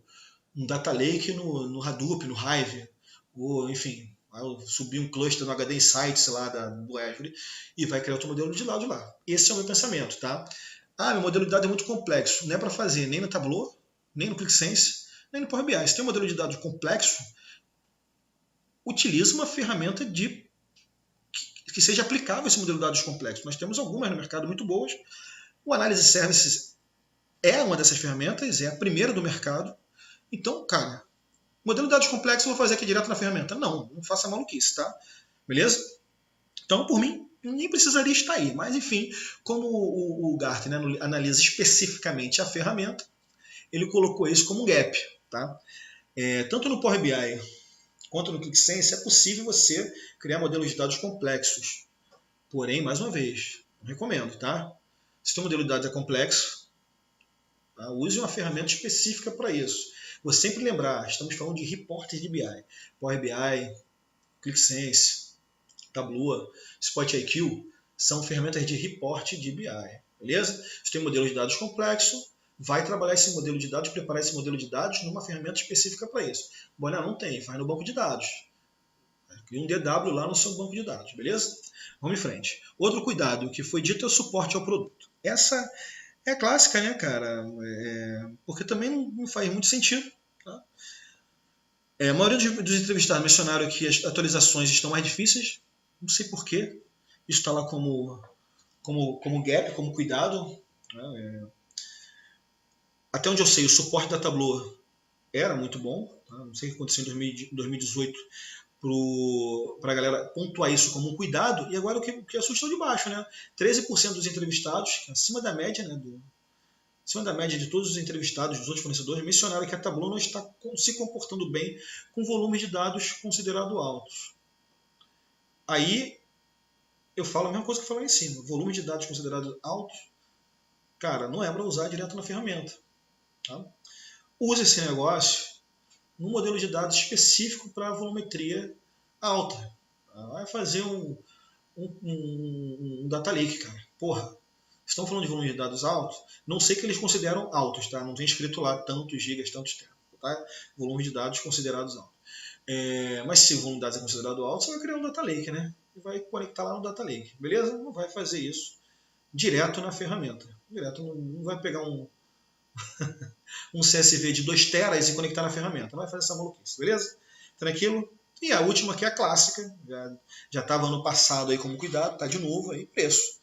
Data Lake no Hadoop, no Hive, ou enfim, vai subir um cluster no HD Insights lá do Azure e vai criar outro modelo de dados lá. Esse é o meu pensamento, tá? Meu modelo de dados é muito complexo. Não é para fazer nem no Tableau, nem no ClickSense, nem no Power BI. Se tem um modelo de dados complexo, utilize uma ferramenta que seja aplicável esse modelo de dados complexo. Nós temos algumas no mercado muito boas. O Analysis Services é uma dessas ferramentas, é a primeira do mercado. Então, cara, modelo de dados complexo eu vou fazer aqui direto na ferramenta. Não faça maluquice, tá? Beleza? Então, por mim, nem precisaria estar aí. Mas, enfim, como o Gartner, né, analisa especificamente a ferramenta, ele colocou isso como um gap, tá? Tanto no Power BI quanto no ClickSense é possível você criar modelos de dados complexos. Porém, mais uma vez, não recomendo, tá? Se o seu modelo de dados é complexo, tá? Use uma ferramenta específica para isso. Vou sempre lembrar, estamos falando de reportes de BI. Power BI, ClickSense, Tableau, SpotIQ são ferramentas de reporte de BI. Beleza? Se tem um modelo de dados complexo, vai trabalhar esse modelo de dados, preparar esse modelo de dados numa ferramenta específica para isso. Bom, não tem, faz no banco de dados. Cria um DW lá no seu banco de dados, beleza? Vamos em frente. Outro cuidado que foi dito é o suporte ao produto. Essa é a clássica, né, cara? Porque também não faz muito sentido. Tá? A maioria dos entrevistados mencionaram que as atualizações estão mais difíceis. Não sei porquê. Isso está lá como gap, como cuidado. Né? Até onde eu sei, o suporte da Tableau era muito bom. Tá? Não sei o que aconteceu em 2018 para a galera pontuar isso como um cuidado. E agora o que assustou de baixo, né? 13% dos entrevistados, acima da média, né, acima da média de todos os entrevistados, dos outros fornecedores, mencionaram que a Tableau não está se comportando bem com volumes de dados considerados altos. Aí eu falo a mesma coisa que eu falei em cima. Volume de dados considerados altos, cara, não é para usar direto na ferramenta. Tá? Use esse negócio num modelo de dados específico para volumetria alta. Tá? Vai fazer um data lake, cara. Porra, estão falando de volume de dados altos? Não sei que eles consideram altos, tá? Não tem escrito lá tantos gigas, tantos tempos. Tá? Volume de dados considerados altos. Mas se o volume de dados é considerado alto, você vai criar um data lake, né? E vai conectar lá no data lake. Beleza? Não vai fazer isso direto na ferramenta. Direto, não vai pegar um CSV de 2 teras e conectar na ferramenta. Não vai fazer essa maluquice, beleza? Tranquilo? E a última que é a clássica, já estava ano passado aí como cuidado, está de novo aí, preço.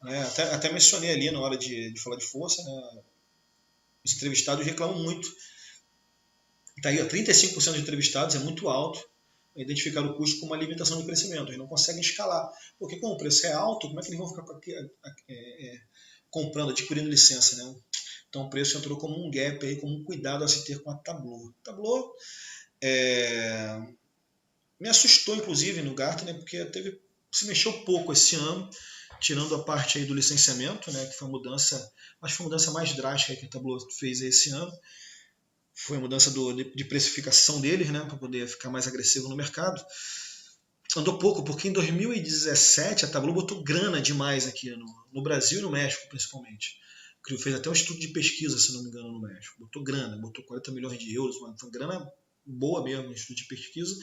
Né? Até mencionei ali na hora de falar de força, né? Os entrevistados reclamam muito. Está aí, 35% de entrevistados, é muito alto. Identificar o custo como uma limitação de crescimento. Eles não conseguem escalar. Porque como o preço é alto, como é que eles vão ficar comprando, adquirindo licença? Né? Então o preço entrou como um gap, aí, como um cuidado a se ter com a Tableau. Tableau me assustou, inclusive, no Gartner, porque se mexeu pouco esse ano, tirando a parte aí do licenciamento, né, que foi a mudança, acho que foi a mudança mais drástica que a Tableau fez esse ano. Foi a mudança de precificação deles, né, para poder ficar mais agressivo no mercado. Andou pouco, porque em 2017 a Tableau botou grana demais aqui no Brasil e no México, principalmente. Fez até um estudo de pesquisa, se não me engano, no México. Botou grana, botou 40 milhões de euros, foi grana boa mesmo, estudo de pesquisa.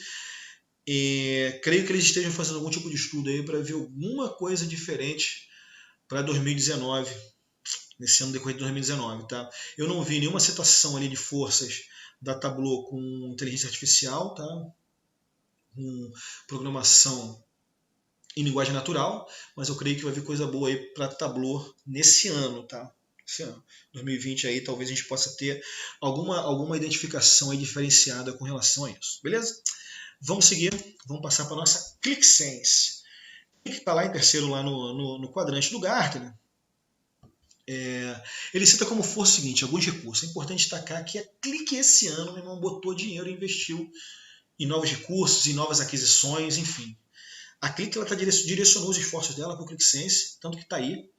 E creio que eles estejam fazendo algum tipo de estudo aí para ver alguma coisa diferente para 2019, nesse ano decorrido de 2019, tá? Eu não vi nenhuma citação ali de forças da Tableau com inteligência artificial, tá? Com programação em linguagem natural, mas eu creio que vai vir coisa boa aí para Tableau nesse ano, tá? Esse ano, 2020 aí, talvez a gente possa ter alguma identificação aí diferenciada com relação a isso, beleza? Vamos seguir, vamos passar para a nossa ClickSense. Que está lá em terceiro lá no quadrante do Gartner. Ele cita como força o seguinte, alguns recursos. É importante destacar que a Click esse ano, meu irmão, botou dinheiro e investiu em novos recursos, em novas aquisições, enfim. A Click direcionou os esforços dela para o ClickSense, tanto que está aí.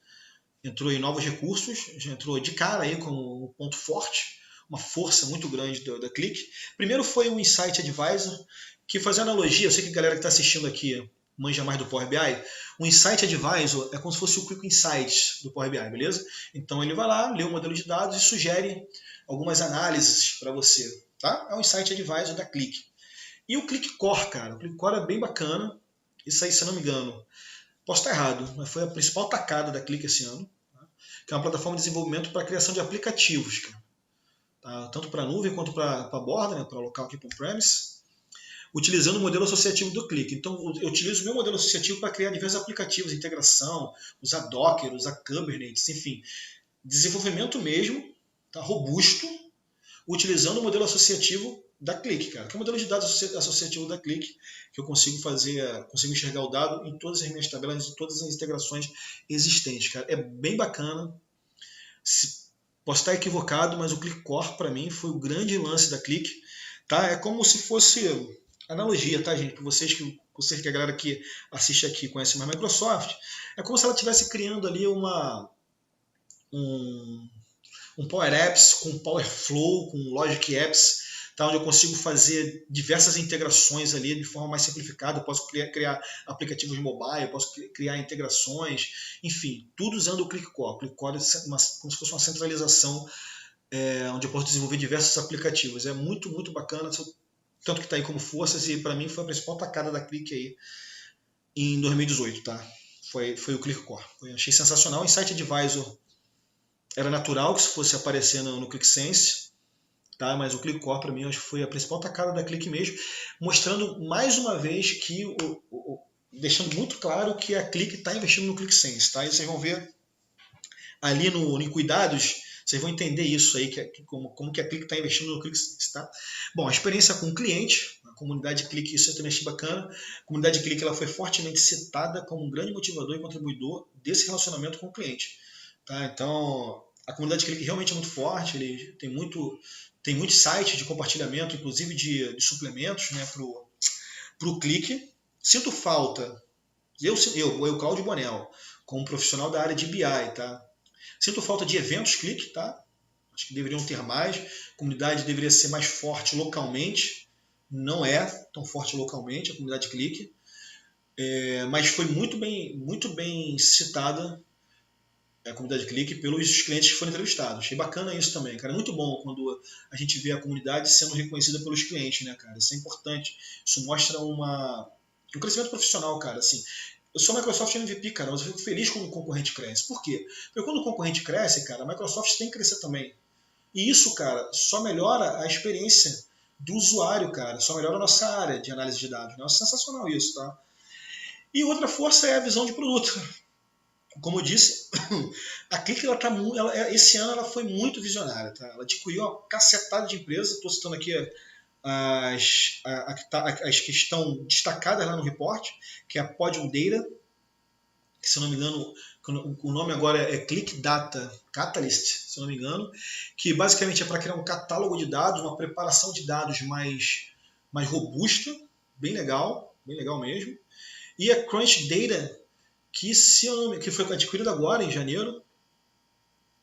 Entrou em novos recursos, já entrou de cara aí como um ponto forte, uma força muito grande da Click. Primeiro foi o Insight Advisor, que fazendo analogia, eu sei que a galera que está assistindo aqui manja mais do Power BI, o Insight Advisor é como se fosse o Quick Insights do Power BI, beleza? Então ele vai lá, lê o modelo de dados e sugere algumas análises para você, tá? É o Insight Advisor da Click. E o Click Core, cara, o Click Core é bem bacana, isso aí, se eu não me engano, posso estar errado, mas foi a principal tacada da Click esse ano, tá? Que é uma plataforma de desenvolvimento para a criação de aplicativos, cara. Tá? Tanto para nuvem quanto para borda, né? Para local aqui on-premise, utilizando o modelo associativo do Click. Então, eu utilizo o meu modelo associativo para criar diversos aplicativos, integração, usar Docker, usar Kubernetes, enfim, desenvolvimento mesmo, tá, robusto, utilizando o modelo associativo da Click, cara, que é o modelo de dados associativo da Click, que eu consigo enxergar o dado em todas as minhas tabelas, em todas as integrações existentes, cara. É bem bacana. Posso estar equivocado, mas o Click Core, para mim, foi o grande lance da Click. Tá? É como se fosse analogia, tá, gente? Para vocês que a galera que assiste aqui conhece mais Microsoft, é como se ela estivesse criando ali um Power Apps com Power Flow, com Logic Apps, tá? Onde eu consigo fazer diversas integrações ali de forma mais simplificada. Eu posso criar aplicativos mobile, eu posso criar integrações, enfim, tudo usando o Click Core. O Click Core é como se fosse uma centralização onde eu posso desenvolver diversos aplicativos. É muito, muito bacana, tanto que está aí como forças, e para mim foi a principal tacada da Click aí em 2018, tá? Foi o Click Core. Achei sensacional. O Insight Advisor era natural que fosse aparecer no ClickSense, tá? Mas o Click Core para mim acho que foi a principal tacada da Click mesmo, mostrando mais uma vez que deixando muito claro que a Click está investindo no ClickSense, tá? E vocês vão ver ali em cuidados, vocês vão entender isso aí, como que a Click está investindo no ClickSense, tá? Bom, a experiência com o cliente, a comunidade Click, isso eu também achei bacana. A comunidade Click ela foi fortemente citada como um grande motivador e contribuidor desse relacionamento com o cliente, tá? Então, a comunidade Click realmente é muito forte, ele tem muito site de compartilhamento, inclusive de suplementos, né, pro Click. Sinto falta, eu Cláudio Bonel, como profissional da área de BI, tá? Sinto falta de eventos Click, tá? Acho que deveriam ter mais. A comunidade deveria ser mais forte localmente. Não é tão forte localmente a comunidade Click. Mas foi muito bem citada a comunidade Click pelos clientes que foram entrevistados. Achei bacana isso também, cara. É muito bom quando a gente vê a comunidade sendo reconhecida pelos clientes, né, cara? Isso é importante. Isso mostra um crescimento profissional, cara. Assim, eu sou Microsoft MVP, cara, mas eu fico feliz quando o concorrente cresce. Por quê? Porque quando o concorrente cresce, cara, a Microsoft tem que crescer também. E isso, cara, só melhora a experiência do usuário, cara. Só melhora a nossa área de análise de dados. Né? É sensacional isso, tá? E outra força é a visão de produto. Como eu disse, a Click esse ano ela foi muito visionária. Tá? Ela adquiriu uma cacetada de empresas. Estou citando aqui as que estão destacadas lá no report, que é a Podium Data, que, se eu não me engano, o nome agora é Click Data Catalyst, se eu não me engano, que basicamente é para criar um catálogo de dados, uma preparação de dados mais robusta, bem legal mesmo. E a Crunch Data, que foi adquirida agora em janeiro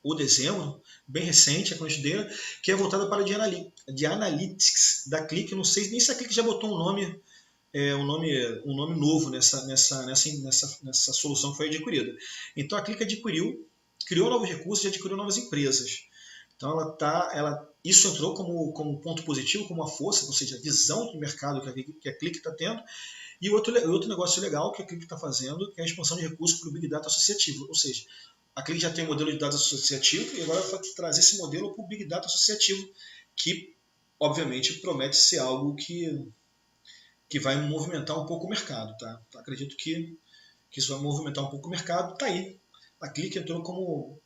ou dezembro, bem recente, a Crunch Data, que é voltada para de analytics da Click. Não sei nem se a Click já botou um nome novo nessa solução que foi adquirida. Então a Click criou novos recursos e adquiriu novas empresas. Então isso entrou como ponto positivo, como uma força, ou seja, a visão do mercado que a Click está tendo. E outro negócio legal que a Click está fazendo é a expansão de recursos para o Big Data associativo. Ou seja, a Click já tem um modelo de dados associativo e agora vai trazer esse modelo para o Big Data associativo, que obviamente promete ser algo que vai movimentar um pouco o mercado. Tá? Acredito que isso vai movimentar um pouco o mercado. Está aí. A Click entrou como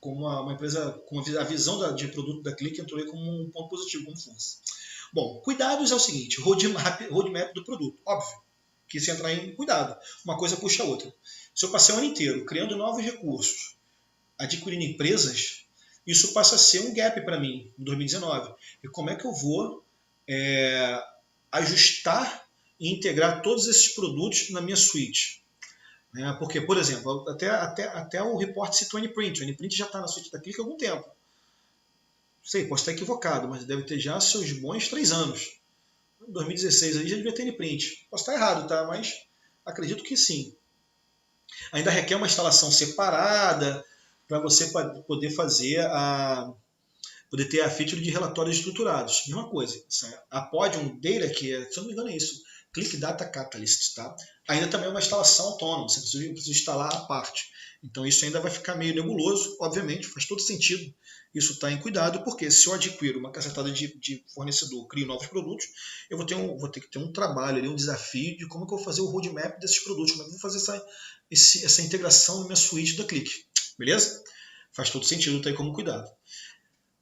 uma empresa, com a visão de produto da Click entrou aí como um ponto positivo, como força. Bom, cuidados é o seguinte, roadmap do produto, óbvio. Que se entrar em cuidado, uma coisa puxa a outra. Se eu passei o ano inteiro criando novos recursos, adquirindo empresas, isso passa a ser um gap para mim em 2019. E como é que eu vou ajustar e integrar todos esses produtos na minha suite? Porque, por exemplo, até o report citou o Anyprint. O Anyprint já está na suite da Click há algum tempo. Sei, posso estar equivocado, mas deve ter já seus bons 3 anos. Em 2016 aí já devia ter Anyprint. Posso estar errado, tá? Mas acredito que sim. Ainda requer uma instalação separada para você poder poder ter a feature de relatórios estruturados. Mesma coisa. A Podium Data, que se eu não me engano é isso, Click Data Catalyst, tá? Ainda também é uma instalação autônoma, você precisa instalar a parte. Então isso ainda vai ficar meio nebuloso, obviamente, faz todo sentido isso está em cuidado, porque se eu adquiro uma cacetada de fornecedor, crio novos produtos, eu vou ter que ter um trabalho, um desafio de como que eu vou fazer o roadmap desses produtos, como é que eu vou fazer essa integração na minha suite da Click. Beleza? Faz todo sentido, está aí como cuidado.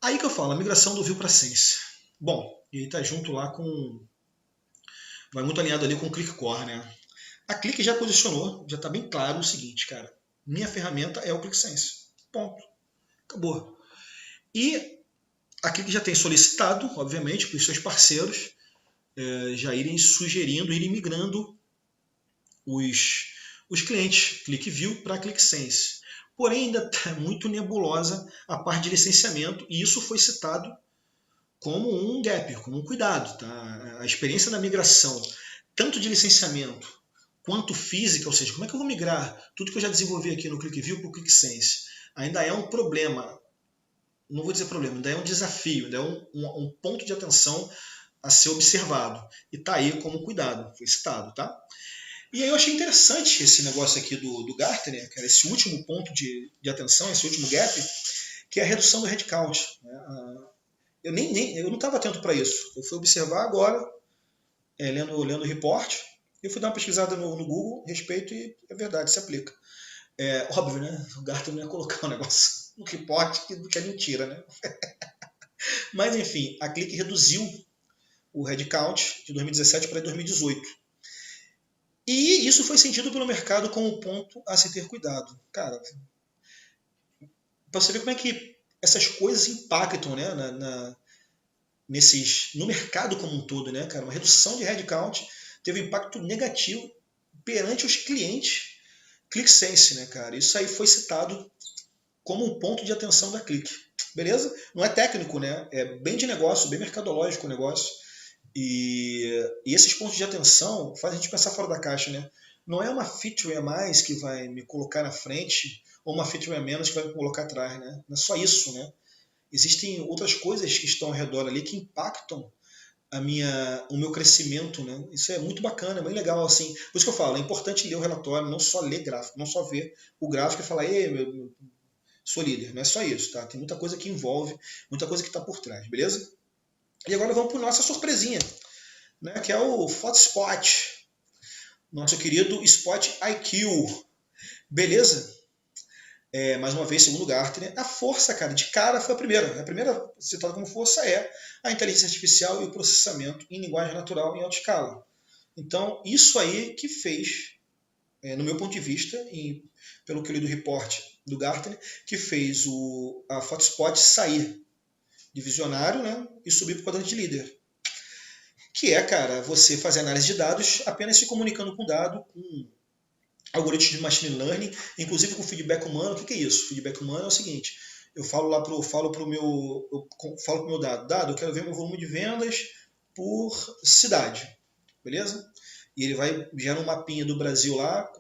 Aí que eu falo, a migração do Vue para Sense. Bom, ele está junto lá vai muito alinhado ali com o Click Core, né? A Click já posicionou, já está bem claro o seguinte, cara, minha ferramenta é o ClickSense. Ponto. Acabou. E a Click já tem solicitado, obviamente, para os seus parceiros já irem sugerindo, irem migrando os clientes ClickView para ClickSense. Porém, ainda está muito nebulosa a parte de licenciamento, e isso foi citado como um gap, como um cuidado. Tá? A experiência da migração, tanto de licenciamento quanto física, ou seja, como é que eu vou migrar tudo que eu já desenvolvi aqui no ClickView para o ClickSense, ainda é um problema. Não vou dizer problema, ainda é um desafio, ainda é um ponto de atenção a ser observado. E está aí como cuidado, foi citado. Tá? E aí eu achei interessante esse negócio aqui do Gartner, que era esse último ponto de atenção, esse último gap, que é a redução do headcount. Eu não estava atento para isso. Eu fui observar agora, lendo o report, eu fui dar uma pesquisada no Google a respeito e é verdade, se aplica. Óbvio, né? O Gartner não ia colocar o negócio no report, que é mentira, né? Mas, enfim, a Click reduziu o headcount de 2017 para 2018. E isso foi sentido pelo mercado como ponto a se ter cuidado. Cara, para você ver como é que essas coisas impactam, né, no mercado como um todo, né, cara? Uma redução de headcount teve um impacto negativo perante os clientes ClickSense, né, cara? Isso aí foi citado como um ponto de atenção da Click. Beleza? Não é técnico, né? É bem de negócio, bem mercadológico o negócio. E esses pontos de atenção fazem a gente pensar fora da caixa, né? Não é uma feature a mais que vai me colocar na frente ou uma feature a menos que vai me colocar atrás, né? Não é só isso, né? Existem outras coisas que estão ao redor ali que impactam o meu crescimento, né? Isso é muito bacana, é bem legal, assim. Por isso que eu falo, é importante ler o relatório, não só ler gráfico, não só ver o gráfico e falar, ei, sou líder. Não é só isso, tá? Tem muita coisa que envolve, muita coisa que está por trás, beleza? E agora vamos para nossa surpresinha, né, que é o PhotoSpot, nosso querido Spot IQ. Beleza? Mais uma vez, segundo o Gartner, a força, cara, de cara foi a primeira. A primeira citada como força é a inteligência artificial e o processamento em linguagem natural em alta escala. Então, isso aí que fez, no meu ponto de vista, e pelo que eu li do report do Gartner, que fez a PhotoSpot sair de visionário, né, e subir para o quadrante de líder. Que é, cara, você fazer análise de dados apenas se comunicando com o dado, com algoritmos de machine learning, inclusive com feedback humano. O que é isso? Feedback humano é o seguinte: eu falo pro meu dado, eu quero ver meu volume de vendas por cidade, beleza? E ele vai gerar um mapinha do Brasil lá,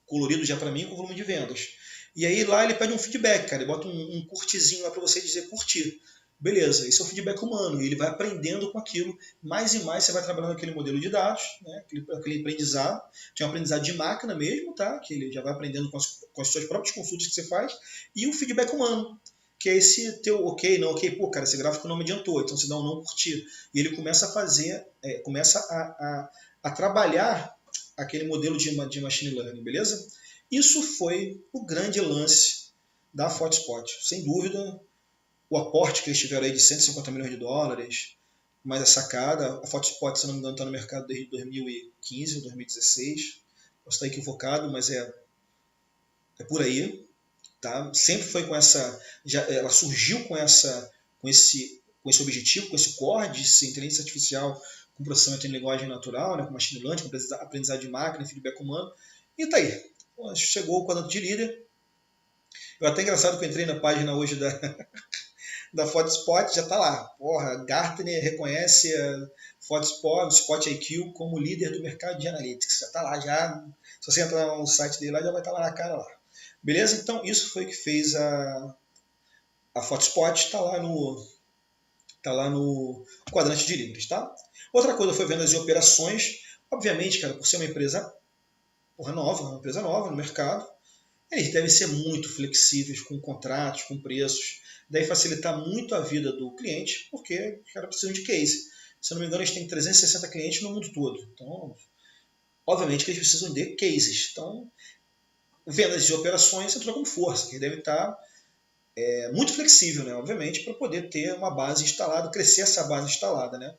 colorido já para mim, com o volume de vendas. E aí lá ele pede um feedback, cara, ele bota um curtizinho lá para você dizer curtir. Beleza, esse é o feedback humano, e ele vai aprendendo com aquilo, mais e mais você vai trabalhando aquele modelo de dados, né, aquele aprendizado, tem um aprendizado de máquina mesmo, tá, que ele já vai aprendendo com as suas próprias consultas que você faz, e o feedback humano, que é esse teu ok, não ok, pô, cara, esse gráfico não me adiantou, então você dá um não curtir, e ele começa a fazer, começa a trabalhar aquele modelo de machine learning, beleza? Isso foi o grande lance da PhotoSpot, sem dúvida. O aporte que eles tiveram aí de 150 milhões de dólares, mais a sacada. A PhotoSpot, se não me engano, está no mercado desde 2015 ou 2016. Posso estar equivocado, mas é por aí. Tá? Sempre foi com essa. Ela surgiu com esse objetivo, com esse core de ser inteligência artificial com processamento em linguagem natural, né, com machine learning, com aprendizado de máquina, feedback humano. E tá aí. Chegou o quadrante de líder. Eu até engraçado que eu entrei na página hoje da PhotoSpot, já está lá. Porra, Gartner reconhece a PhotoSpot, Spot IQ, como líder do mercado de analytics. Já está lá, já. Se você entrar no site dele lá, já vai estar lá na cara lá. Beleza? Então, isso foi o que fez a PhotoSpot, está lá no quadrante de líderes, tá? Outra coisa foi vendas e operações. Obviamente, cara, por ser uma empresa uma empresa nova no mercado, eles devem ser muito flexíveis com contratos, com preços, deve facilitar muito a vida do cliente, porque os caras precisam de case. Se eu não me engano, eles têm 360 clientes no mundo todo. Então, obviamente que eles precisam de cases. Então, vendas de operações entrou com força, que deve estar muito flexível, né? Obviamente, para poder ter uma base instalada, crescer essa base instalada, né?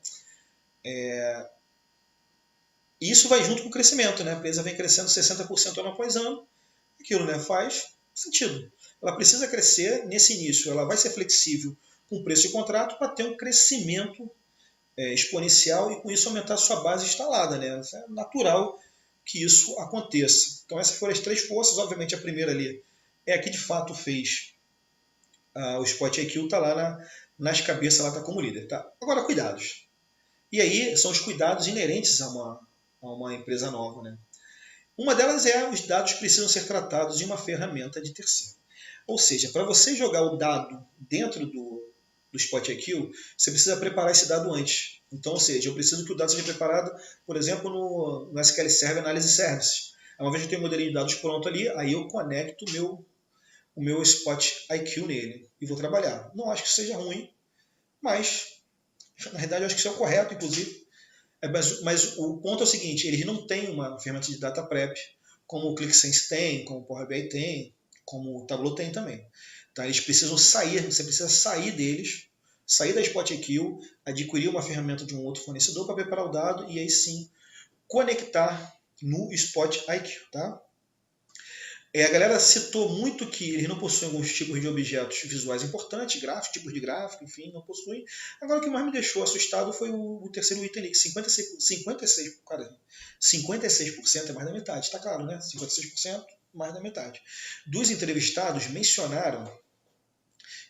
E isso vai junto com o crescimento, né? A empresa vem crescendo 60% ano após ano, aquilo, né, faz sentido. Ela precisa crescer nesse início, ela vai ser flexível com preço de contrato para ter um crescimento exponencial e com isso aumentar a sua base instalada. Né? É natural que isso aconteça. Então essas foram as três forças. Obviamente a primeira ali é a que de fato fez o Spot IQ, está lá nas cabeças, lá está como líder. Tá? Agora, cuidados. E aí são os cuidados inerentes a uma empresa nova. Né? Uma delas é os dados precisam ser tratados em uma ferramenta de terceiro. Ou seja, para você jogar o dado dentro do Spot IQ, você precisa preparar esse dado antes. Então, ou seja, eu preciso que o dado seja preparado, por exemplo, no SQL Server Analysis Services. Uma vez que eu tenho um modelinho de dados pronto ali, aí eu conecto o meu Spot IQ nele e vou trabalhar. Não acho que seja ruim, mas na realidade eu acho que isso é o correto, inclusive. Mas o ponto é o seguinte, eles não têm uma ferramenta de data prep como o ClickSense tem, como o Power BI tem, como o Tableau tem também. Tá? Eles precisam sair, você precisa sair deles, sair da Spot IQ, adquirir uma ferramenta de um outro fornecedor para preparar o dado e aí sim conectar no Spot IQ. Tá? A galera citou muito que eles não possuem alguns tipos de objetos visuais importantes, gráficos, tipos de gráfico, enfim, não possuem. Agora, o que mais me deixou assustado foi o terceiro item ali, que 56% é mais da metade. Está claro, né? 56%, mais da metade. Dos entrevistados mencionaram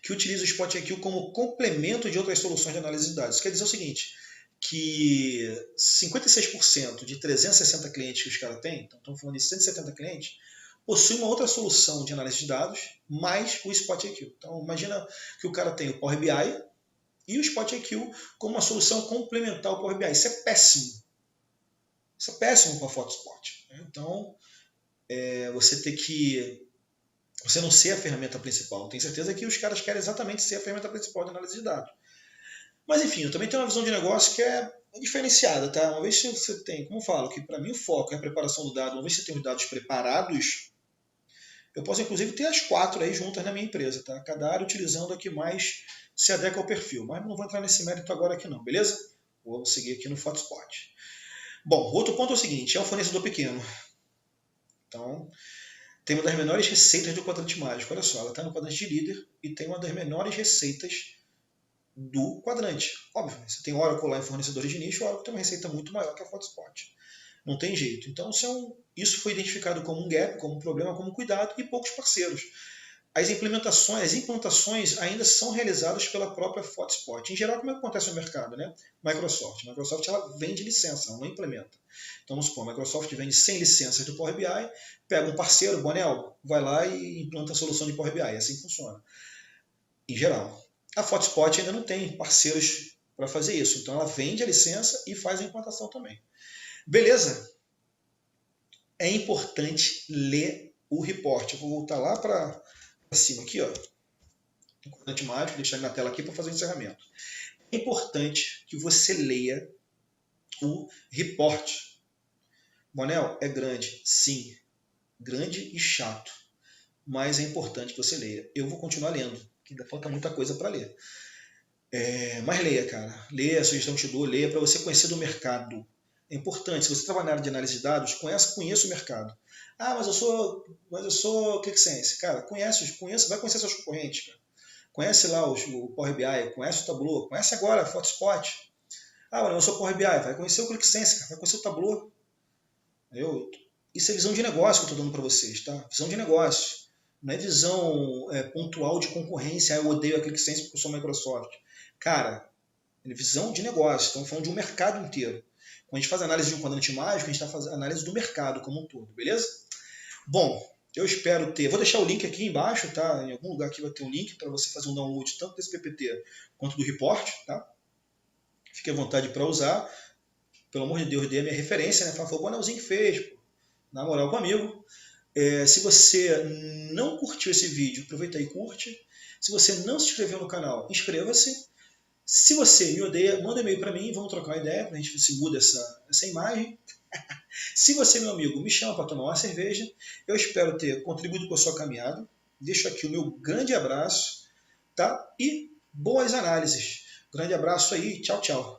que utilizam o Spot IQ como complemento de outras soluções de análise de dados. Isso quer dizer o seguinte, que 56% de 360 clientes que os caras têm, então estamos falando de 170 clientes, possui uma outra solução de análise de dados, mais o Spot IQ. Então, imagina que o cara tem o Power BI e o Spot IQ como uma solução complementar ao Power BI. Isso é péssimo. Isso é péssimo para a PhotoSpot. Então, você não ser a ferramenta principal. Tenho certeza que os caras querem exatamente ser a ferramenta principal de análise de dados. Mas enfim, eu também tenho uma visão de negócio que é diferenciada, tá? Uma vez que você tem, como eu falo, que para mim o foco é a preparação do dado, uma vez que você tem os dados preparados, eu posso inclusive ter as 4 aí juntas na minha empresa, tá? Cada área utilizando a que mais se adequa ao perfil. Mas não vou entrar nesse mérito agora aqui não, beleza? Vou seguir aqui no Photospot. Bom, outro ponto é o seguinte, é um fornecedor pequeno. Então, tem uma das menores receitas do quadrante mágico. Olha só, ela está no quadrante de líder e tem uma das menores receitas do quadrante. Óbvio, você tem Oracle lá em fornecedores de nicho, o Oracle tem uma receita muito maior que a Photospot. Não tem jeito. Então, isso foi identificado como um gap, como um problema, como um cuidado e poucos parceiros. As implantações ainda são realizadas pela própria Photospot. Em geral, como é que acontece no mercado? Né? Microsoft. Microsoft ela vende licença, ela não implementa. Então, vamos supor, a Microsoft vende 100 licenças do Power BI, pega um parceiro, Bonel, vai lá e implanta a solução de Power BI. Assim funciona. Em geral. A Photospot ainda não tem parceiros para fazer isso. Então, ela vende a licença e faz a implantação também. Beleza? É importante ler o report. Eu vou voltar lá para cima aqui, ó. Um quadrante mágico, deixar ele na tela aqui para fazer o encerramento. É importante que você leia o report. Bonel, é grande? Sim. Grande e chato. Mas é importante que você leia. Eu vou continuar lendo, que ainda falta muita coisa para ler. Mas leia, cara. Leia a sugestão que te dou, leia para você conhecer do mercado. É importante. Se você trabalhar na área de análise de dados, conheça o mercado. Ah, mas eu sou ClickSense. Cara, vai conhecer seus concorrentes, cara. Conhece lá o Power BI, conhece o Tableau, conhece agora a Photospot. Ah, mas eu sou Power BI, vai conhecer o ClickSense, cara, vai conhecer o Tableau. Isso é visão de negócio que eu estou dando para vocês, tá? Visão de negócio. Não é visão pontual de concorrência. Eu odeio a ClickSense porque eu sou Microsoft. Cara, é visão de negócio. Estamos falando de um mercado inteiro. Quando a gente faz análise de um quadrante mágico, a gente está fazendo análise do mercado como um todo, beleza? Bom, eu espero ter... Vou deixar o link aqui embaixo, tá? Em algum lugar aqui vai ter um link para você fazer um download tanto desse PPT quanto do report, tá? Fique à vontade para usar. Pelo amor de Deus, dê a minha referência, né? Fala, foi o Bonelzinho que fez, pô. Na moral comigo. Se você não curtiu esse vídeo, aproveita aí e curte. Se você não se inscreveu no canal, inscreva-se. Se você me odeia, manda um e-mail para mim, vamos trocar uma ideia, para a gente se muda essa imagem. Se você, meu amigo, me chama para tomar uma cerveja, eu espero ter contribuído com a sua caminhada. Deixo aqui o meu grande abraço, tá? E boas análises. Grande abraço aí, tchau, tchau.